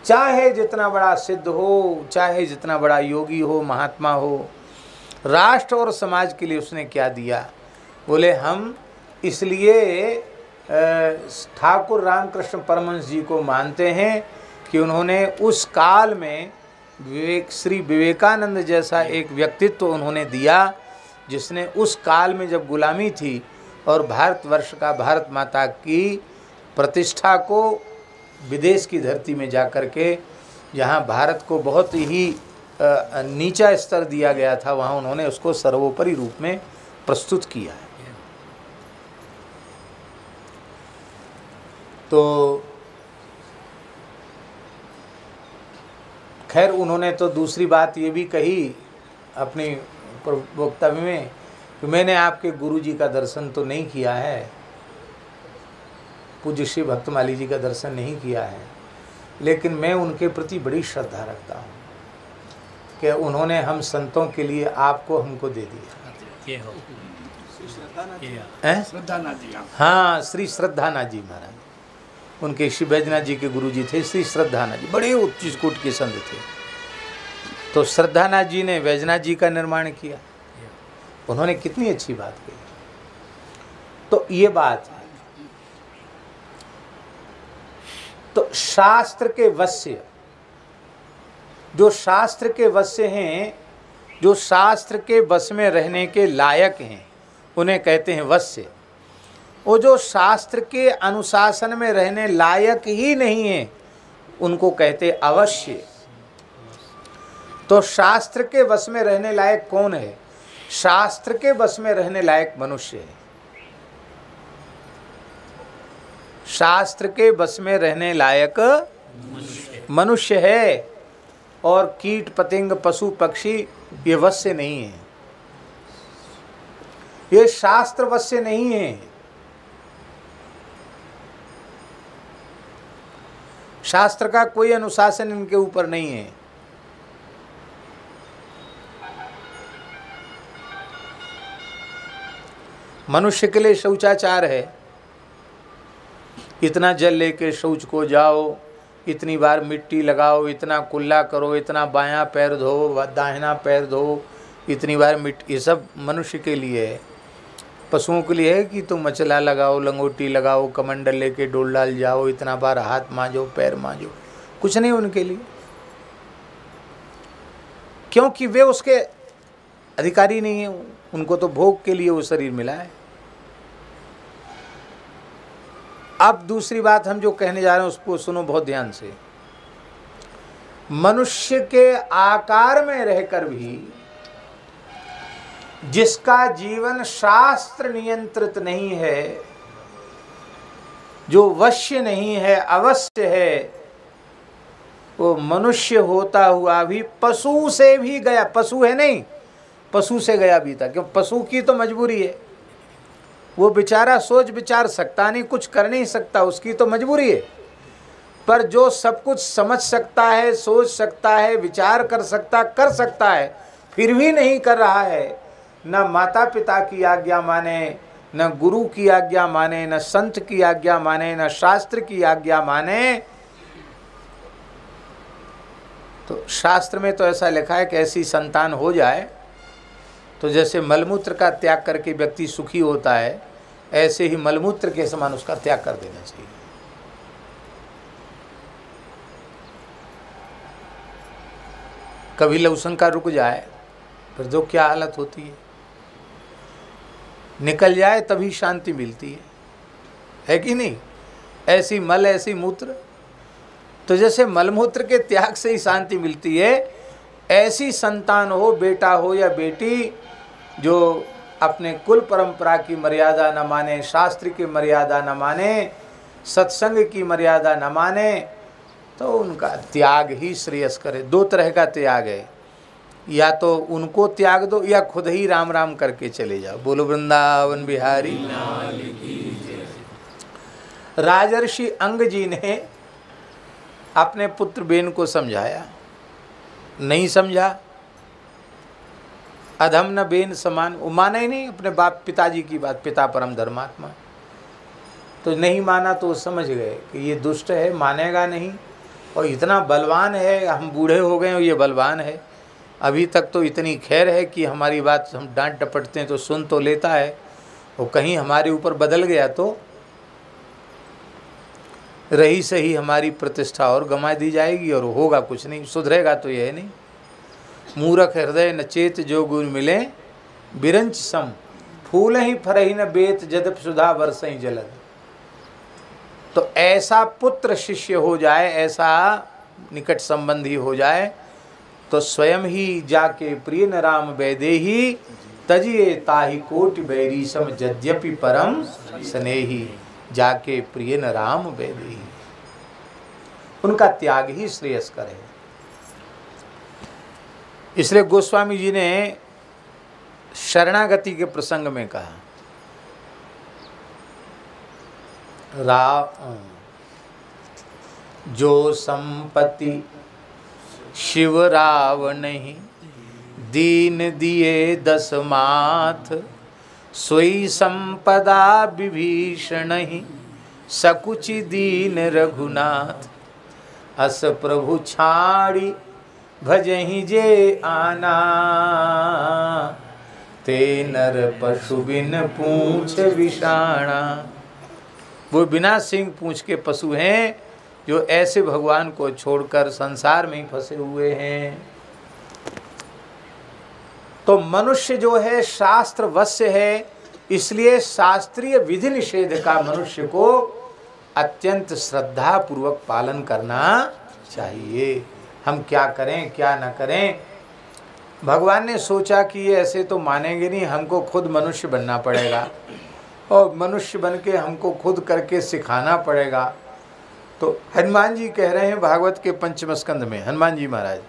चाहे जितना बड़ा सिद्ध हो, चाहे जितना बड़ा योगी हो, महात्मा हो। राष्ट्र और समाज के लिए उसने क्या दिया? बोले हम इसलिए ठाकुर रामकृष्ण परमहंस जी को मानते हैं कि उन्होंने उस काल में श्री विवेकानंद जैसा एक व्यक्तित्व उन्होंने दिया, जिसने उस काल में जब गुलामी थी और भारतवर्ष का, भारत माता की प्रतिष्ठा को विदेश की धरती में जाकर के, जहाँ भारत को बहुत ही नीचा स्तर दिया गया था, वहाँ उन्होंने उसको सर्वोपरि रूप में प्रस्तुत किया है। तो खैर उन्होंने तो दूसरी बात ये भी कही अपनी वक्तव्य में कि मैंने आपके गुरुजी का दर्शन तो नहीं किया है, पूज्य श्री भक्तमाली जी का दर्शन नहीं किया है, लेकिन मैं उनके प्रति बड़ी श्रद्धा रखता हूँ कि उन्होंने हम संतों के लिए आपको हमको दे दिया। हाँ, श्री श्रद्धानाथ जी महाराज, उनके श्री बैजनाथ जी के गुरुजी थे श्री श्रद्धानाथ जी, बड़े उच्च कोटि के संत थे। तो श्रद्धानाथ जी ने बैजनाथ जी का निर्माण किया। उन्होंने कितनी अच्छी बात कही। तो ये बात है। तो शास्त्र के वश्य, जो शास्त्र के वश्य हैं, जो शास्त्र के वश में रहने के लायक हैं, उन्हें कहते हैं वश्य। वो जो शास्त्र के अनुशासन में रहने लायक ही नहीं है, उनको कहते अवश्य। तो शास्त्र के वश में रहने लायक कौन है? शास्त्र के वश में रहने लायक मनुष्य है। शास्त्र के बस में रहने लायक मनुष्य है, और कीट पतंग पशु पक्षी ये वश से नहीं है, ये शास्त्र वश से नहीं है। शास्त्र का कोई अनुशासन इनके ऊपर नहीं है। मनुष्य के लिए शौचाचार है, इतना जल लेके शौच को जाओ, इतनी बार मिट्टी लगाओ, इतना कुल्ला करो, इतना बायां पैर धो, दाहिना पैर धो, इतनी बार मिट्टी, ये सब मनुष्य के लिए है। पशुओं के लिए है कि तुम मचला लगाओ, लंगोटी लगाओ, कमंडल लेके डोल डाल जाओ, इतना बार हाथ मांजो, पैर मांजो, कुछ नहीं उनके लिए, क्योंकि वे उसके अधिकारी नहीं है। उनको तो भोग के लिए वो शरीर मिला है। अब दूसरी बात हम जो कहने जा रहे हैं उसको सुनो बहुत ध्यान से। मनुष्य के आकार में रहकर भी जिसका जीवन शास्त्र नियंत्रित नहीं है, जो वश्य नहीं है, अवश्य है, वो मनुष्य होता हुआ भी पशु से भी गया, पशु है नहीं, पशु से गया भी था। क्यों? पशु की तो मजबूरी है, वो बेचारा सोच विचार सकता नहीं, कुछ कर नहीं सकता, उसकी तो मजबूरी है। पर जो सब कुछ समझ सकता है, सोच सकता है, विचार कर सकता है, फिर भी नहीं कर रहा है, न माता पिता की आज्ञा माने, न गुरु की आज्ञा माने, न संत की आज्ञा माने, न शास्त्र की आज्ञा माने, तो शास्त्र में तो ऐसा लिखा है कि ऐसी संतान हो जाए तो जैसे मलमूत्र का त्याग करके व्यक्ति सुखी होता है, ऐसे ही मलमूत्र के समान उसका त्याग कर देना चाहिए। कभी लवसंका रुक जाए फिर जो क्या हालत होती है, निकल जाए तभी शांति मिलती है कि नहीं? ऐसी मल ऐसी मूत्र, तो जैसे मलमूत्र के त्याग से ही शांति मिलती है, ऐसी संतान हो, बेटा हो या बेटी, जो अपने कुल परंपरा की मर्यादा न माने, शास्त्र की मर्यादा न माने, सत्संग की मर्यादा न माने, तो उनका त्याग ही श्रेयस करे। दो तरह का त्याग है, या तो उनको त्याग दो या खुद ही राम राम करके चले जाओ। बोलो वृंदावन बिहारी। राजर्षि अंग जी ने अपने पुत्र बेन को समझाया, नहीं समझा, अधम न बेन समान, वो माना ही नहीं अपने बाप पिताजी की बात, पिता परम धर्मात्मा, तो नहीं माना तो वो समझ गए कि ये दुष्ट है, मानेगा नहीं, और इतना बलवान है, हम बूढ़े हो गए और ये बलवान है, अभी तक तो इतनी खैर है कि हमारी बात हम डांट डपटते हैं तो सुन तो लेता है, वो कहीं हमारे ऊपर बदल गया तो रही सही हमारी प्रतिष्ठा और गंवा दी जाएगी, और होगा कुछ नहीं, सुधरेगा तो यह नहीं। मूरख हृदय न चेत जो गुण मिले, बिरंच सम फूल ही फरही न बेत, जदप सुधा बरसई जलद। तो ऐसा पुत्र शिष्य हो जाए, ऐसा निकट संबंधी हो जाए, तो स्वयं ही जाके प्रिय न राम वैदेही, तजिए ताहि कोटि बैरी सम यद्यपि परम स्नेही, जाके प्रिय न राम वैदेही, उनका त्याग ही श्रेयस्कर है। इसलिए गोस्वामी जी ने शरणागति के प्रसंग में कहा, जो संपत्ति शिव राव नहीं, दीन दिए दस माथ, सोई संपदा विभीषण ही, सकुचि दीन रघुनाथ, अस प्रभु छाड़ी भजहि जे आना, ते नर पशु बिन पूछ विषाणा। वो बिना सिंह पूछ के पशु हैं जो ऐसे भगवान को छोड़कर संसार में ही फंसे हुए हैं। तो मनुष्य जो है शास्त्र वश्य है, इसलिए शास्त्रीय विधि निषेध का मनुष्य को अत्यंत श्रद्धा पूर्वक पालन करना चाहिए। हम क्या करें क्या न करें, भगवान ने सोचा कि ये ऐसे तो मानेंगे नहीं, हमको खुद मनुष्य बनना पड़ेगा। और मनुष्य बन के हमको खुद करके सिखाना पड़ेगा। तो हनुमान जी कह रहे हैं भागवत के पंचम स्कंद में, हनुमान जी महाराज,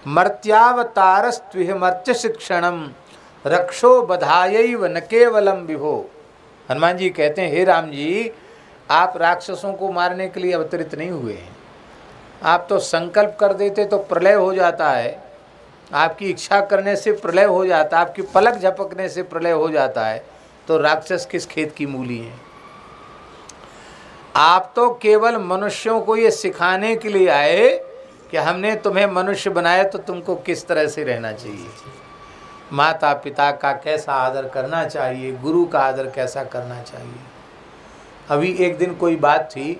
मर्त्यावतारस्त्विह मर्त्य शिक्षणम रक्षो बधायैव न केवलम विभो। हनुमान जी कहते हैं, हे राम जी, आप राक्षसों को मारने के लिए अवतरित नहीं हुए हैं। आप तो संकल्प कर देते तो प्रलय हो जाता है, आपकी इच्छा करने से प्रलय हो जाता है, आपकी पलक झपकने से प्रलय हो जाता है, तो राक्षस किस खेत की मूली हैं। आप तो केवल मनुष्यों को ये सिखाने के लिए आए कि हमने तुम्हें मनुष्य बनाया तो तुमको किस तरह से रहना चाहिए, माता पिता का कैसा आदर करना चाहिए, गुरु का आदर कैसा करना चाहिए। अभी एक दिन कोई बात थी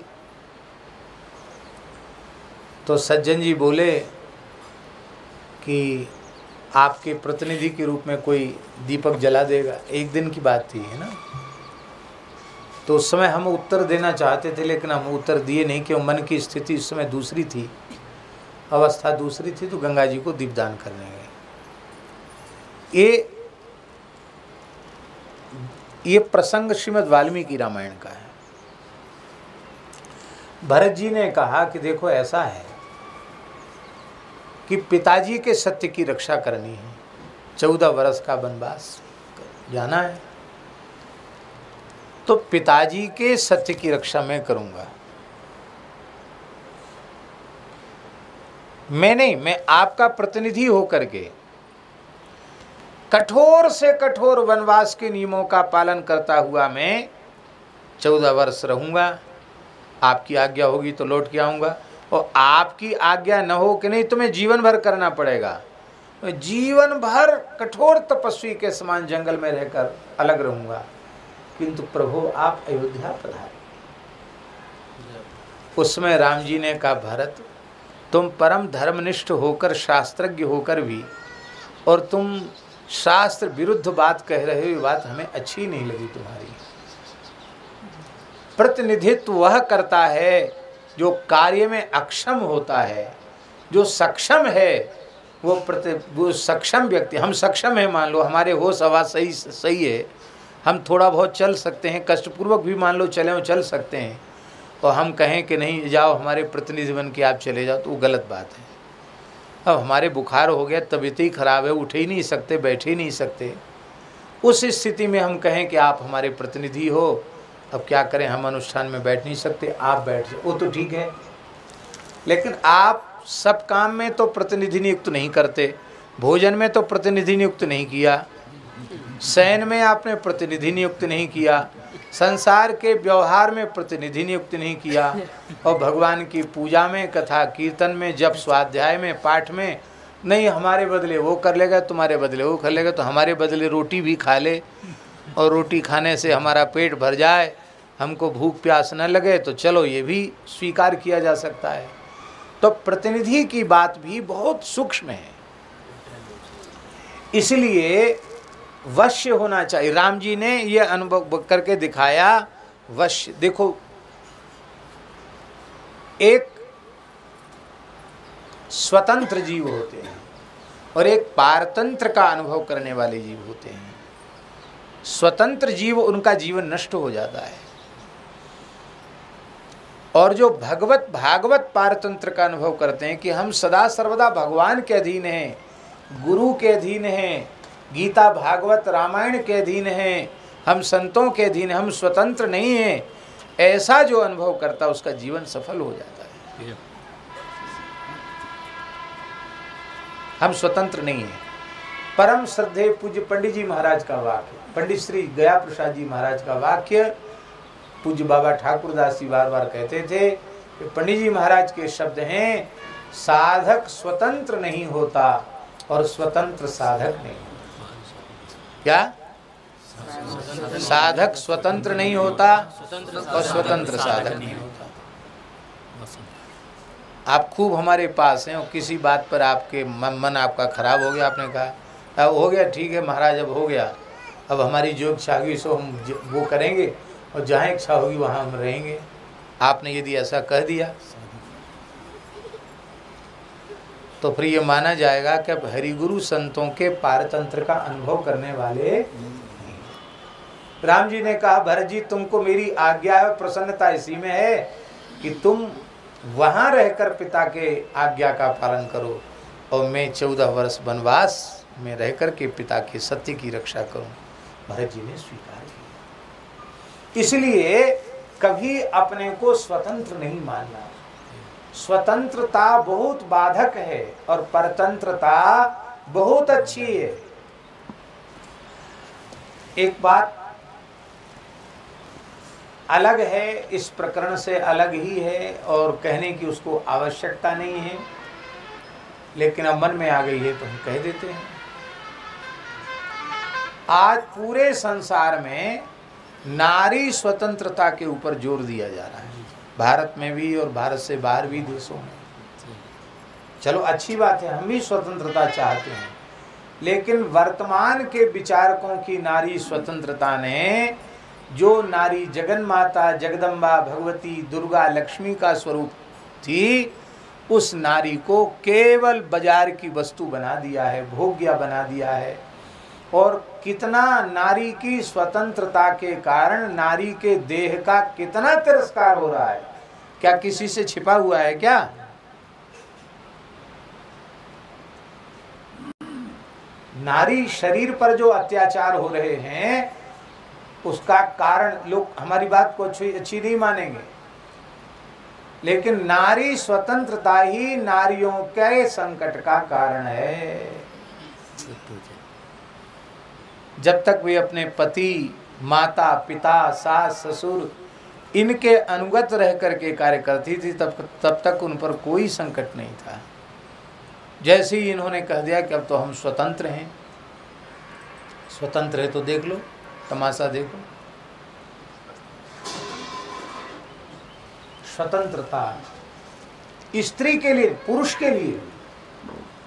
तो सज्जन जी बोले कि आपके प्रतिनिधि के रूप में कोई दीपक जला देगा। एक दिन की बात थी, है ना। तो उस समय हम उत्तर देना चाहते थे, लेकिन हम उत्तर दिए नहीं, क्यों, मन की स्थिति उस समय दूसरी थी, अवस्था दूसरी थी। तो गंगा जी को दीपदान करने गए। ये प्रसंग श्रीमद् वाल्मीकि रामायण का है। भरत जी ने कहा कि देखो ऐसा है कि पिताजी के सत्य की रक्षा करनी है, 14 वर्ष का वनवास जाना है, तो पिताजी के सत्य की रक्षा मैं करूंगा। मैं आपका प्रतिनिधि होकर के कठोर से कठोर वनवास के नियमों का पालन करता हुआ मैं 14 वर्ष रहूंगा। आपकी आज्ञा होगी तो लौट के आऊँगा, और आपकी आज्ञा न हो कि नहीं तुम्हें जीवन भर करना पड़ेगा। मैं जीवन भर कठोर तपस्वी के समान जंगल में रहकर अलग रहूँगा, किंतु प्रभु आप अयोध्या पधारे। उसमें राम जी ने कहा, भरत तुम परम धर्मनिष्ठ होकर, शास्त्रज्ञ होकर भी, और तुम शास्त्र विरुद्ध बात कह रहे हो, ये बात हमें अच्छी नहीं लगी तुम्हारी। प्रतिनिधित्व वह करता है जो कार्य में अक्षम होता है, जो सक्षम है वो सक्षम व्यक्ति। हम सक्षम हैं, मान लो हमारे होश आवाज़ सही है, हम थोड़ा बहुत चल सकते हैं, कष्टपूर्वक भी मान लो चले चल सकते हैं, और हम कहें कि नहीं जाओ हमारे प्रतिनिधि बन के आप चले जाओ, तो वो गलत बात है। अब हमारे बुखार हो गया, तबीयत ही खराब है, उठ ही नहीं सकते, बैठ ही नहीं सकते, उस स्थिति में हम कहें कि आप हमारे प्रतिनिधि हो, अब क्या करें, हम अनुष्ठान में बैठ नहीं सकते, आप बैठ जाओ, वो तो ठीक है। लेकिन आप सब काम में तो प्रतिनिधि नियुक्त नहीं करते, भोजन में तो प्रतिनिधि नियुक्त नहीं किया, शयन में आपने प्रतिनिधि नियुक्त नहीं किया, संसार के व्यवहार में प्रतिनिधि नियुक्त नहीं किया, और भगवान की पूजा में, कथा कीर्तन में, जप स्वाध्याय में, पाठ में नहीं, हमारे बदले वो कर लेगा, तुम्हारे बदले वो कर लेगा, तो हमारे बदले रोटी भी खा ले, और रोटी खाने से हमारा पेट भर जाए, हमको भूख प्यास न लगे, तो चलो ये भी स्वीकार किया जा सकता है। तो प्रतिनिधि की बात भी बहुत सूक्ष्म है, इसलिए वश्य होना चाहिए। राम जी ने ये अनुभव करके दिखाया। वश्य देखो, एक स्वतंत्र जीव होते हैं और एक पारतंत्र का अनुभव करने वाले जीव होते हैं। स्वतंत्र जीव, उनका जीवन नष्ट हो जाता है, और जो भागवत पारतंत्र का अनुभव करते हैं कि हम सदा सर्वदा भगवान के अधीन हैं, गुरु के अधीन हैं, गीता भागवत रामायण के अधीन हैं, हम संतों के अधीन हैं, हम स्वतंत्र नहीं हैं, ऐसा जो अनुभव करता है उसका जीवन सफल हो जाता है। हम स्वतंत्र नहीं हैं। परम श्रद्धेय पूज्य पंडित जी महाराज का वाक्य, पंडित श्री गया प्रसाद जी महाराज का वाक्य पूज्य बाबा ठाकुरदास जी बार बार कहते थे कि पंडित जी महाराज के शब्द हैं, साधक स्वतंत्र नहीं होता और स्वतंत्र साधक नहीं होता। क्या? साधक स्वतंत्र नहीं होता और स्वतंत्र साधक नहीं होता। आप खूब हमारे पास हैं और किसी बात पर आपके मन आपका खराब हो गया, आपने कहा अब हो गया, ठीक है महाराज, अब हो गया, अब हमारी जो इच्छा होगी सो हम वो करेंगे, और जहाँ इच्छा होगी वहाँ हम रहेंगे। आपने यदि ऐसा कह दिया तो फिर ये माना जाएगा कि अब हरिगुरु संतों के पारतंत्र का अनुभव करने वाले नहीं। राम जी ने कहा भरत जी तुमको मेरी आज्ञा और प्रसन्नता इसी में है कि तुम वहां रहकर पिता के आज्ञा का पालन करो और मैं 14 वर्ष वनवास में रहकर के पिता के सत्य की रक्षा करूं। भरत जी ने स्वीकार किया। इसलिए कभी अपने को स्वतंत्र नहीं मानना। स्वतंत्रता बहुत बाधक है और परतंत्रता बहुत अच्छी है। एक बात अलग है, इस प्रकरण से अलग ही है और कहने की उसको आवश्यकता नहीं है, लेकिन अब मन में आ गई है तो हम कह देते हैं। आज पूरे संसार में नारी स्वतंत्रता के ऊपर जोर दिया जा रहा है, भारत में भी और भारत से बाहर भी देशों में। चलो अच्छी बात है, हम भी स्वतंत्रता चाहते हैं, लेकिन वर्तमान के विचारकों की नारी स्वतंत्रता ने जो नारी जगन माता जगदम्बा भगवती दुर्गा लक्ष्मी का स्वरूप थी, उस नारी को केवल बाजार की वस्तु बना दिया है, भोग्य बना दिया है। और कितना नारी की स्वतंत्रता के कारण नारी के देह का कितना तिरस्कार हो रहा है, क्या किसी से छिपा हुआ है क्या? नारी शरीर पर जो अत्याचार हो रहे हैं उसका कारण लोग हमारी बात को अच्छी नहीं मानेंगे, लेकिन नारी स्वतंत्रता ही नारियों के संकट का कारण है। जब तक वे अपने पति माता पिता सास ससुर इनके अनुगत रह करके कार्य करती थी तब तक उन पर कोई संकट नहीं था। जैसे ही इन्होंने कह दिया कि अब तो हम स्वतंत्र हैं, स्वतंत्र है तो देख लो तमाशा देखो। स्वतंत्रता स्त्री के लिए पुरुष के लिए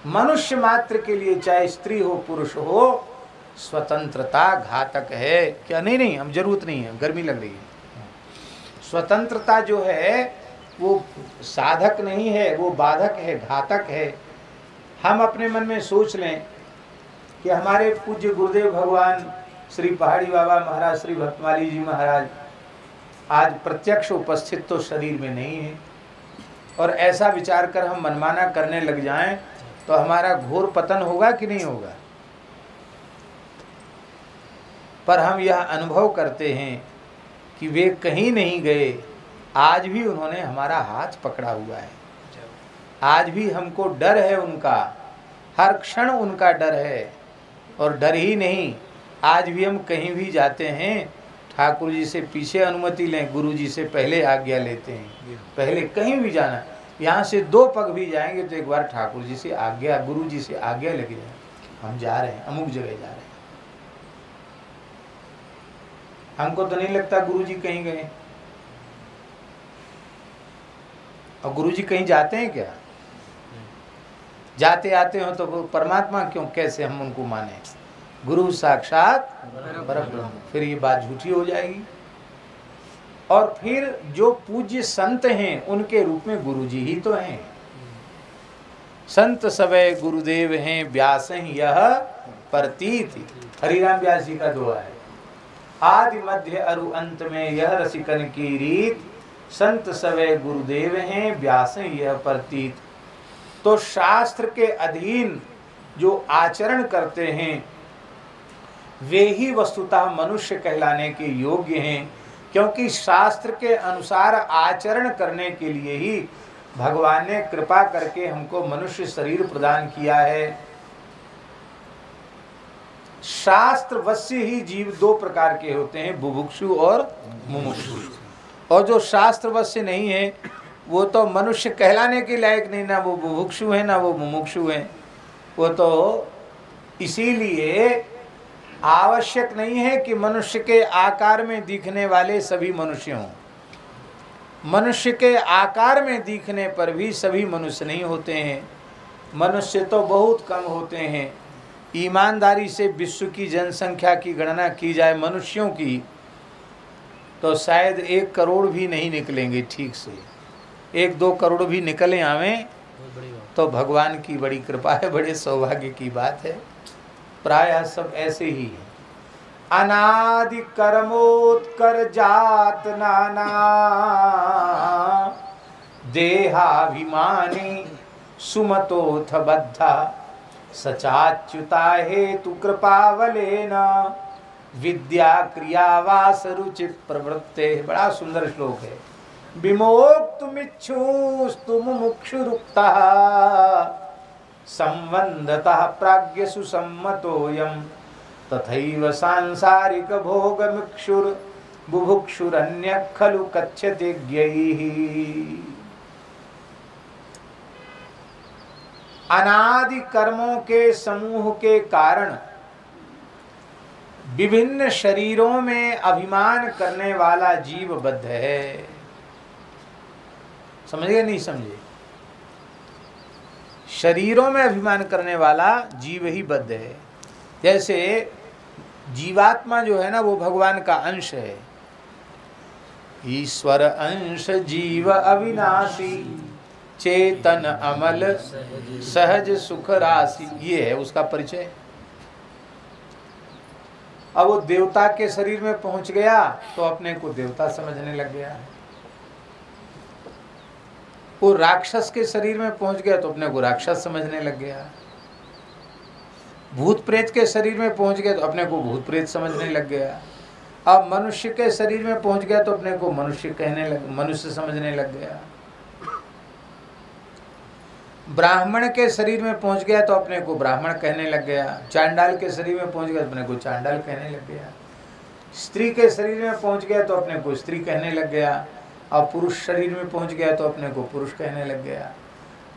मनुष्य मात्र के लिए, चाहे स्त्री हो पुरुष हो, स्वतंत्रता घातक है। क्या? नहीं हम जरूरत नहीं है, गर्मी लग रही है। स्वतंत्रता जो है वो साधक नहीं है, वो बाधक है, घातक है। हम अपने मन में सोच लें कि हमारे पूज्य गुरुदेव भगवान श्री पहाड़ी बाबा महाराज श्री भक्तमाली जी महाराज आज प्रत्यक्ष उपस्थित तो शरीर में नहीं है, और ऐसा विचार कर हम मनमाना करने लग जाएं तो हमारा घोर पतन होगा कि नहीं होगा? पर हम यह अनुभव करते हैं कि वे कहीं नहीं गए, आज भी उन्होंने हमारा हाथ पकड़ा हुआ है। आज भी हमको डर है उनका, हर क्षण उनका डर है। और डर ही नहीं, आज भी हम कहीं भी जाते हैं ठाकुर जी से पीछे अनुमति लें, गुरु जी से पहले आज्ञा लेते हैं। पहले कहीं भी जाना, यहाँ से 2 पग भी जाएंगे तो एक बार ठाकुर जी से आज्ञा, गुरु जी से आज्ञा लेके जाए, हम जा रहे हैं, अमुक जगह जा रहे हैं। हमको तो नहीं लगता गुरु जी कहीं गए। और गुरु जी कहीं जाते हैं क्या? जाते आते हो तो परमात्मा क्यों, कैसे हम उनको माने? गुरु साक्षात परब्रह्म, फिर ये बात झूठी हो जाएगी। और फिर जो पूज्य संत हैं उनके रूप में गुरु जी ही तो हैं। संत सवै गुरुदेव हैं व्यास यह प्रतीति, हरिराम व्यास जी का दोहा है। आदि मध्य अरु अंत में यह रसिकन की रीत, संत सवै गुरुदेव हैं व्यास यह प्रतीत। तो शास्त्र के अधीन जो आचरण करते हैं वे ही वस्तुतः मनुष्य कहलाने के योग्य हैं, क्योंकि शास्त्र के अनुसार आचरण करने के लिए ही भगवान ने कृपा करके हमको मनुष्य शरीर प्रदान किया है। शास्त्र वश्य ही जीव 2 प्रकार के होते हैं, बुभुक्षु और मुमुक्षु। और जो शास्त्र वश्य नहीं है वो तो मनुष्य कहलाने के लायक नहीं, ना वो बुभुक्षु है ना वो मुमुक्षु है। वो तो इसीलिए आवश्यक नहीं है कि मनुष्य के आकार में दिखने वाले सभी मनुष्य हों। मनुष्य के आकार में दिखने पर भी सभी मनुष्य नहीं होते हैं। मनुष्य तो बहुत कम होते हैं। ईमानदारी से विश्व की जनसंख्या की गणना की जाए मनुष्यों की तो शायद 1 करोड़ भी नहीं निकलेंगे ठीक से। 1-2 करोड़ भी निकले आवें तो भगवान की बड़ी कृपा है, बड़े सौभाग्य की बात है। प्रायः सब ऐसे ही है। अनादि कर्मोत्कर जात नाना देहाभिमानी सुमतोथ बद्धा सचाच्युता हेतु कृपावलेन विद्या क्रियावास रुचि प्रवृत्ते। बड़ा सुंदर श्लोक है। विमोक्तुमिच्छुस्तु मुमुक्षुरुक्तः संबंधतः प्राज्ञसु सम्मतोऽयं तथैव सांसारिक भोगमिक्षुर बुभुक्षुरन्यः खलु कथ्यते ज्ञैः। अनादि कर्मों के समूह के कारण विभिन्न शरीरों में अभिमान करने वाला जीव बद्ध है। समझे नहीं समझे? शरीरों में अभिमान करने वाला जीव ही बद्ध है। जैसे जीवात्मा जो है ना, वो भगवान का अंश है। ईश्वर अंश जीव अविनाशी चेतन अमल सहज सुख राशि, ये है उसका परिचय। अब वो देवता के शरीर में पहुंच गया तो अपने को देवता समझने लग गया। वो राक्षस के शरीर में पहुंच गया तो अपने को राक्षस समझने लग गया। भूत प्रेत के शरीर में पहुंच गया तो अपने को भूत प्रेत समझने लग गया। अब मनुष्य के शरीर में पहुंच गया तो अपने को मनुष्य समझने लग गया। ब्राह्मण के शरीर में पहुंच गया तो अपने को ब्राह्मण कहने लग गया। चांडाल के शरीर में पहुंच गया तो अपने को चांडाल कहने लग गया। स्त्री के शरीर में पहुंच गया तो अपने को स्त्री कहने लग गया। और पुरुष शरीर में पहुंच गया तो अपने को पुरुष कहने लग गया।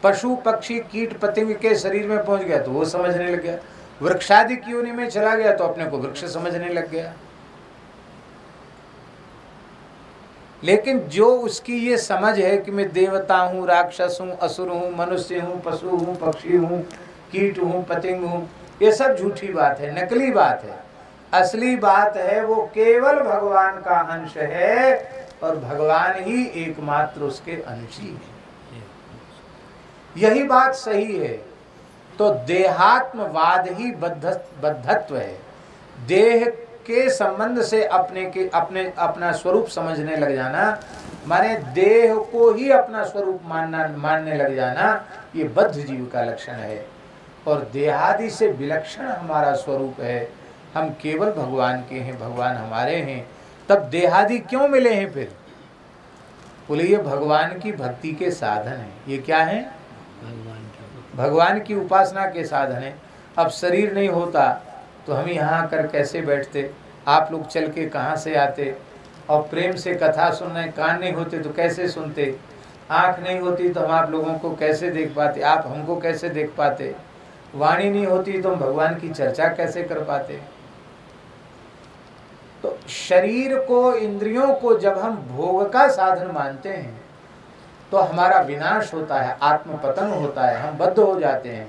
पशु पक्षी कीट पतंग के शरीर में पहुंच गया तो वो समझने लग गया। वृक्षादि की योनि में चला गया तो अपने को वृक्ष समझने लग गया। लेकिन जो उसकी ये समझ है कि मैं देवता हूँ, राक्षस हूँ, असुर हूँ, मनुष्य हूँ, पशु हूँ, पक्षी हूँ, कीट हूँ, पतंग हूँ, ये सब झूठी बात है, नकली बात है। असली बात है वो केवल भगवान का अंश है और भगवान ही एकमात्र उसके अंशी है। यही बात सही है। तो देहात्मवाद ही बद्धत्व है। देह के संबंध से अपना स्वरूप समझने लग जाना, माने देह को ही अपना स्वरूप मानने लग जाना, ये बद्ध जीव का लक्षण है। और देहादि से विलक्षण हमारा स्वरूप है। हम केवल भगवान के हैं, भगवान हमारे हैं। तब देहादि क्यों मिले हैं फिर? बोले ये भगवान की भक्ति के साधन है। ये क्या है? भगवान की उपासना के साधन है। अब शरीर नहीं होता तो हम यहाँ आकर कैसे बैठते? आप लोग चल के कहाँ से आते? और प्रेम से कथा सुनने कान नहीं होते तो कैसे सुनते? आँख नहीं होती तो हम आप लोगों को कैसे देख पाते? आप हमको कैसे देख पाते? वाणी नहीं होती तो हम भगवान की चर्चा कैसे कर पाते? तो शरीर को, इंद्रियों को जब हम भोग का साधन मानते हैं तो हमारा विनाश होता है, आत्मपतन होता है, हम बद्ध हो जाते हैं।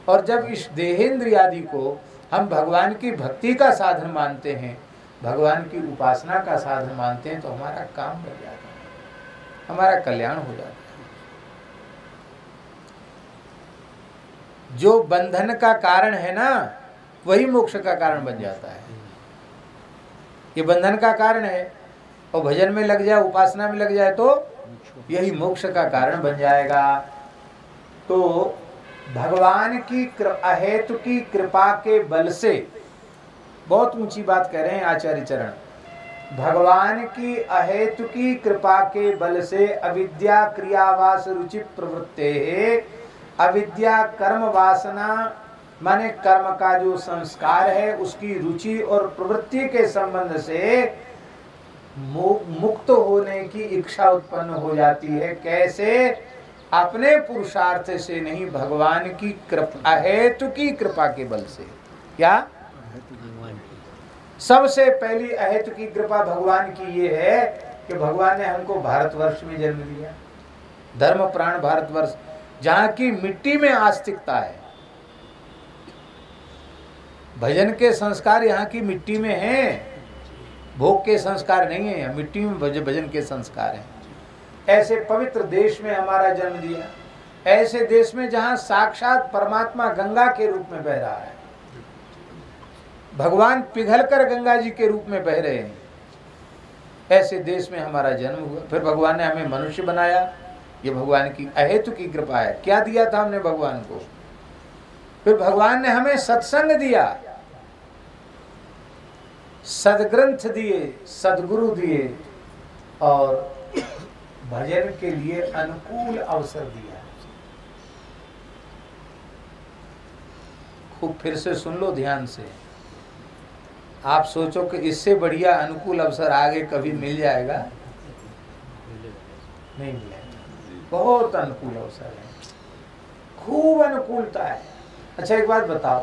और जब इस देहेंद्रियादि को हम भगवान की भक्ति का साधन मानते हैं, भगवान की उपासना का साधन मानते हैं, तो हमारा काम बढ़ जाता है, हमारा कल्याण हो जाता है। जो बंधन का कारण है ना, वही मोक्ष का कारण बन जाता है। ये बंधन का कारण है और भजन में लग जाए, उपासना में लग जाए तो यही मोक्ष का कारण बन जाएगा। तो भगवान की अहेतु की कृपा के बल से, बहुत ऊंची बात कह रहे हैं आचार्य चरण, भगवान की अहेतु की कृपा के बल से अविद्या क्रियावास रुचि प्रवृत्ते, अविद्या कर्म वासना माने कर्म का जो संस्कार है उसकी रुचि और प्रवृत्ति के संबंध से मुक्त होने की इच्छा उत्पन्न हो जाती है। कैसे? अपने पुरुषार्थ से नहीं, भगवान की कृपा, अहेतु की कृपा के बल से। क्या? सबसे पहली अहेतु की कृपा भगवान की ये है कि भगवान ने हमको भारतवर्ष में जन्म दिया, धर्म प्राण भारतवर्ष, जहाँ की मिट्टी में आस्तिकता है। भजन के संस्कार यहाँ की मिट्टी में हैं, भोग के संस्कार नहीं है, मिट्टी में भजन के संस्कार हैं। ऐसे पवित्र देश में हमारा जन्म दिया, ऐसे देश में जहाँ साक्षात परमात्मा गंगा के रूप में बह रहा है, भगवान पिघलकर गंगा जी के रूप में बह रहे हैं। ऐसे देश में हमारा जन्म हुआ। फिर भगवान ने हमें मनुष्य बनाया, ये भगवान की अहेतु की कृपा है। क्या दिया था हमने भगवान को? फिर भगवान ने हमें सत्संग दिया, सदग्रंथ दिए, सदगुरु दिए और भजन के लिए अनुकूल अवसर दिया। खूब फिर से सुन लो ध्यान से। आप सोचो कि इससे बढ़िया अनुकूल अवसर आगे कभी मिल जाएगा? नहीं मिलेगा। बहुत अनुकूल अवसर है, खूब अनुकूलता है। अच्छा एक बात बताओ,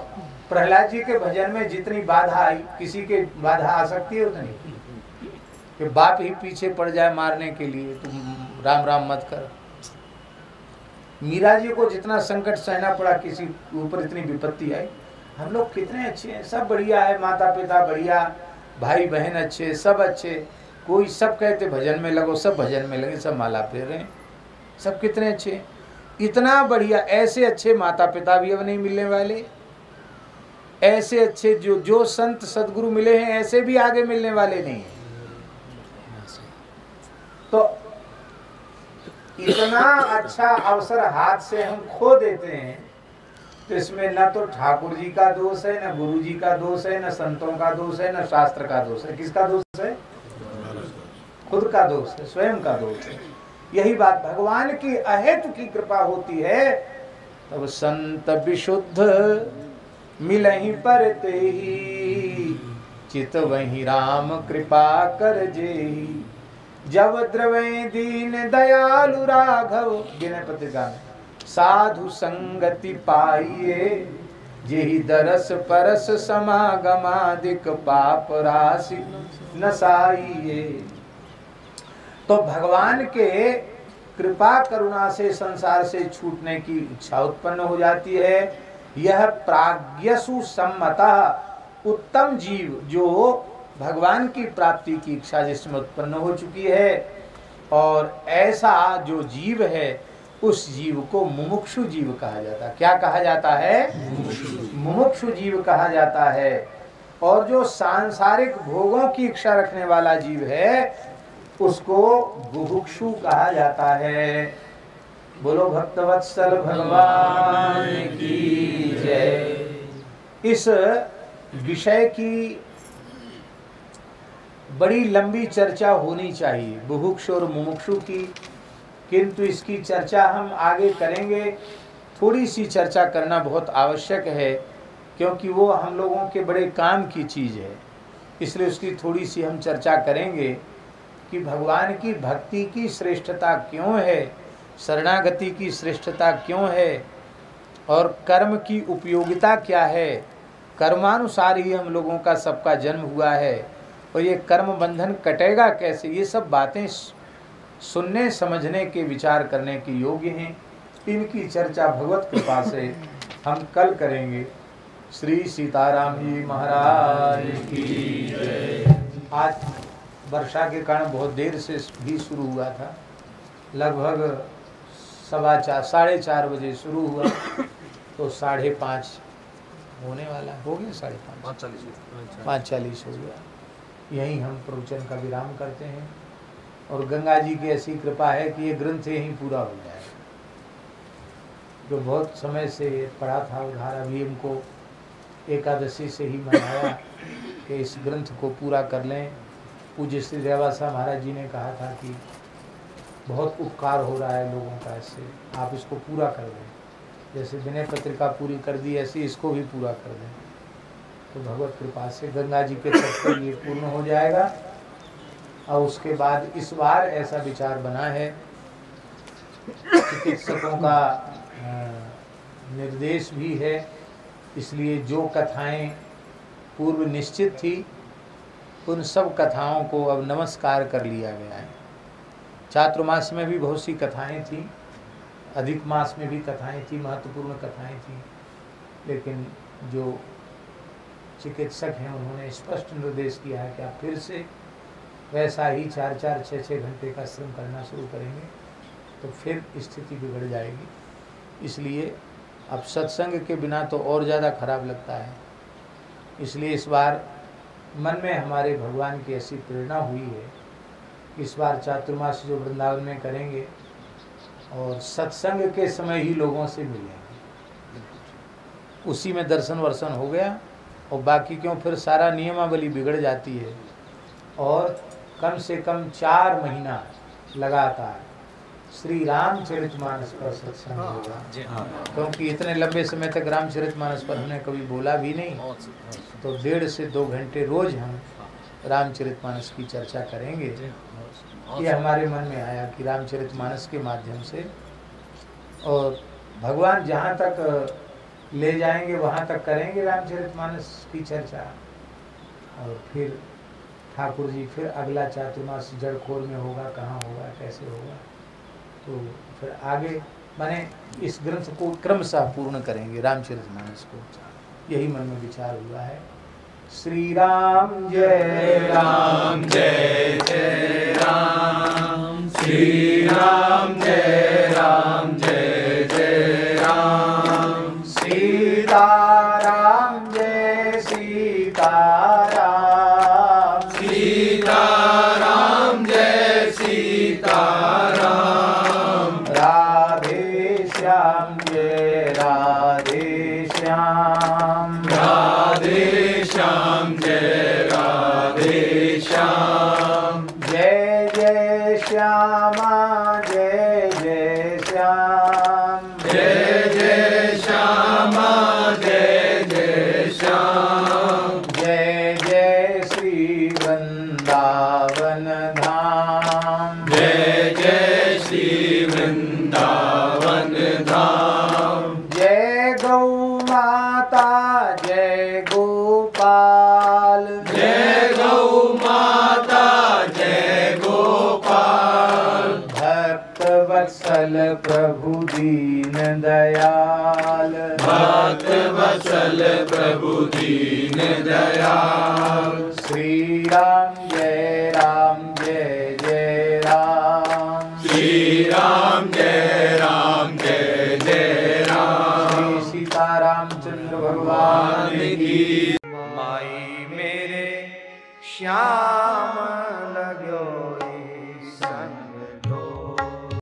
प्रहलाद जी के भजन में जितनी बाधा आई, किसी के बाधा आ सकती है उतनी? कि बाप ही पीछे पड़ जाए मारने के लिए, तुम राम राम मत कर। मीरा जी को जितना संकट सहना पड़ा, किसी ऊपर इतनी विपत्ति आई। हम लोग कितने अच्छे हैं, सब बढ़िया है, माता पिता बढ़िया, भाई बहन अच्छे, सब अच्छे। कोई सब कहते भजन में लगो, सब भजन में लगे, सब माला फेर रहे हैं, सब कितने अच्छे, इतना बढ़िया। ऐसे अच्छे माता पिता भी अब नहीं मिलने वाले, ऐसे अच्छे जो संत सदगुरु मिले हैं ऐसे भी आगे मिलने वाले नहीं है। तो इतना अच्छा अवसर हाथ से हम खो देते हैं, तो इसमें न तो ठाकुर जी का दोष है, न गुरु जी का दोष है, न संतों का दोष है, न शास्त्र का दोष है। किसका दोष है? खुद का दोष है, स्वयं का दोष है। यही बात भगवान की अहेतु की कृपा होती है, तब संत विशुद्ध मिलहि परते ही, चित वही राम कृपा कर जेहि। जब द्रवै दीन दयालु राघव, विनय पत्रिका में, साधु संगति पाइए, जेहि दरस परस समागमादिक पाप राशि नसाइए। तो भगवान के कृपा करुणा से संसार से छूटने की इच्छा उत्पन्न हो जाती है। यह प्राज्ञसु सम्मतः उत्तम जीव, जो भगवान की प्राप्ति की इच्छा जिसमें उत्पन्न हो चुकी है, और ऐसा जो जीव है उस जीव को मुमुक्षु जीव कहा जाता है। क्या कहा जाता है? मुमुक्षु जीव कहा जाता है। और जो सांसारिक भोगों की इच्छा रखने वाला जीव है उसको बुभुक्षु कहा जाता है। बोलो भक्तवत्सल भगवान की जय। इस विषय की बड़ी लंबी चर्चा होनी चाहिए, बुभुक्षु और मुमुक्षु की, किंतु इसकी चर्चा हम आगे करेंगे। थोड़ी सी चर्चा करना बहुत आवश्यक है, क्योंकि वो हम लोगों के बड़े काम की चीज़ है, इसलिए उसकी थोड़ी सी हम चर्चा करेंगे कि भगवान की भक्ति की श्रेष्ठता क्यों है, शरणागति की श्रेष्ठता क्यों है, और कर्म की उपयोगिता क्या है। कर्मानुसार ही हम लोगों का सबका जन्म हुआ है, और ये कर्म बंधन कटेगा कैसे, ये सब बातें सुनने समझने के विचार करने के योग्य हैं। इनकी चर्चा भगवत कृपा से हम कल करेंगे। श्री सीताराम जी महाराज की जय। आज वर्षा के कारण बहुत देर से भी शुरू हुआ था, लगभग 4:15 बजे शुरू हुआ, तो 5:30 होने वाला हो गया, 5:40 हो गया। यहीं हम प्रवचन का विराम करते हैं, और गंगा जी की ऐसी कृपा है कि ये ग्रंथ यहीं पूरा हो जाएगा। जो बहुत समय से पढ़ा था उधार, अभी हमको एकादशी से ही मनाया कि इस ग्रंथ को पूरा कर लें। पूज्य श्री रेवासा महाराज जी ने कहा था कि बहुत उपकार हो रहा है लोगों का, इससे आप इसको पूरा कर दें। जैसे विनय पत्रिका पूरी कर दी, ऐसे इसको भी पूरा कर दें, तो भगवत कृपा से गंगा जी के तट पर ये पूर्ण हो जाएगा। और उसके बाद इस बार ऐसा विचार बना है, चिकित्सकों का निर्देश भी है, इसलिए जो कथाएं पूर्व निश्चित थी उन सब कथाओं को अब नमस्कार कर लिया गया है। चातुर्मास में भी बहुत सी कथाएं थी, अधिक मास में भी कथाएं थी, महत्वपूर्ण कथाएं थी, लेकिन जो चिकित्सक हैं उन्होंने स्पष्ट निर्देश किया है कि आप फिर से वैसा ही 4-4, 6-6 घंटे का श्रम करना शुरू करेंगे तो फिर स्थिति बिगड़ जाएगी। इसलिए अब सत्संग के बिना तो और ज़्यादा खराब लगता है। इसलिए इस बार मन में हमारे भगवान की ऐसी प्रेरणा हुई है, इस बार चातुर्मास जो वृंदावन में करेंगे और सत्संग के समय ही लोगों से मिलेंगे, उसी में दर्शन वर्शन हो गया और बाकी क्यों फिर सारा नियमावली बिगड़ जाती है। और कम से कम 4 महीना लगातार श्री रामचरितमानस पर सत्संग होगा, क्योंकि इतने लंबे समय तक रामचरितमानस पर हमने कभी बोला भी नहीं, तो 1.5 से 2 घंटे रोज हम रामचरितमानस की चर्चा करेंगे। ये हमारे मन में आया कि रामचरितमानस के माध्यम से, और भगवान जहाँ तक ले जाएंगे वहाँ तक करेंगे रामचरितमानस की चर्चा, और फिर ठाकुर जी फिर अगला चातुर्मास जड़खोर में होगा, कहाँ होगा, कैसे होगा, तो फिर आगे माने इस ग्रंथ को क्रमशः पूर्ण करेंगे रामचरितमानस को, यही मन में विचार हुआ है। श्री राम जय राम जय जय राम, श्री राम जय राम जय जय राम, सीताराम जय सीताराम, सीताराम जय सीताराम, राधे श्याम जय राधे श्याम, राधे श्याम जय राधे श्याम, जय जय श्यामा जय जय श्याम, जय जय श्यामा जय जय श्याम, जय जय श्री वृंदावन धाम, जय जय श्री वृंदावन धाम, जय गौ माता जय गोपाल, जय गौ माता जय गोपाल, भक्त वत्सल प्रभु दीन दयाल, भक्त वत्सल प्रभु दीन दयाल, श्री राम जय जय राम, श्री राम जय जय राम, श्री सीतारामचंद्र भगवान की माई मेरे श्याम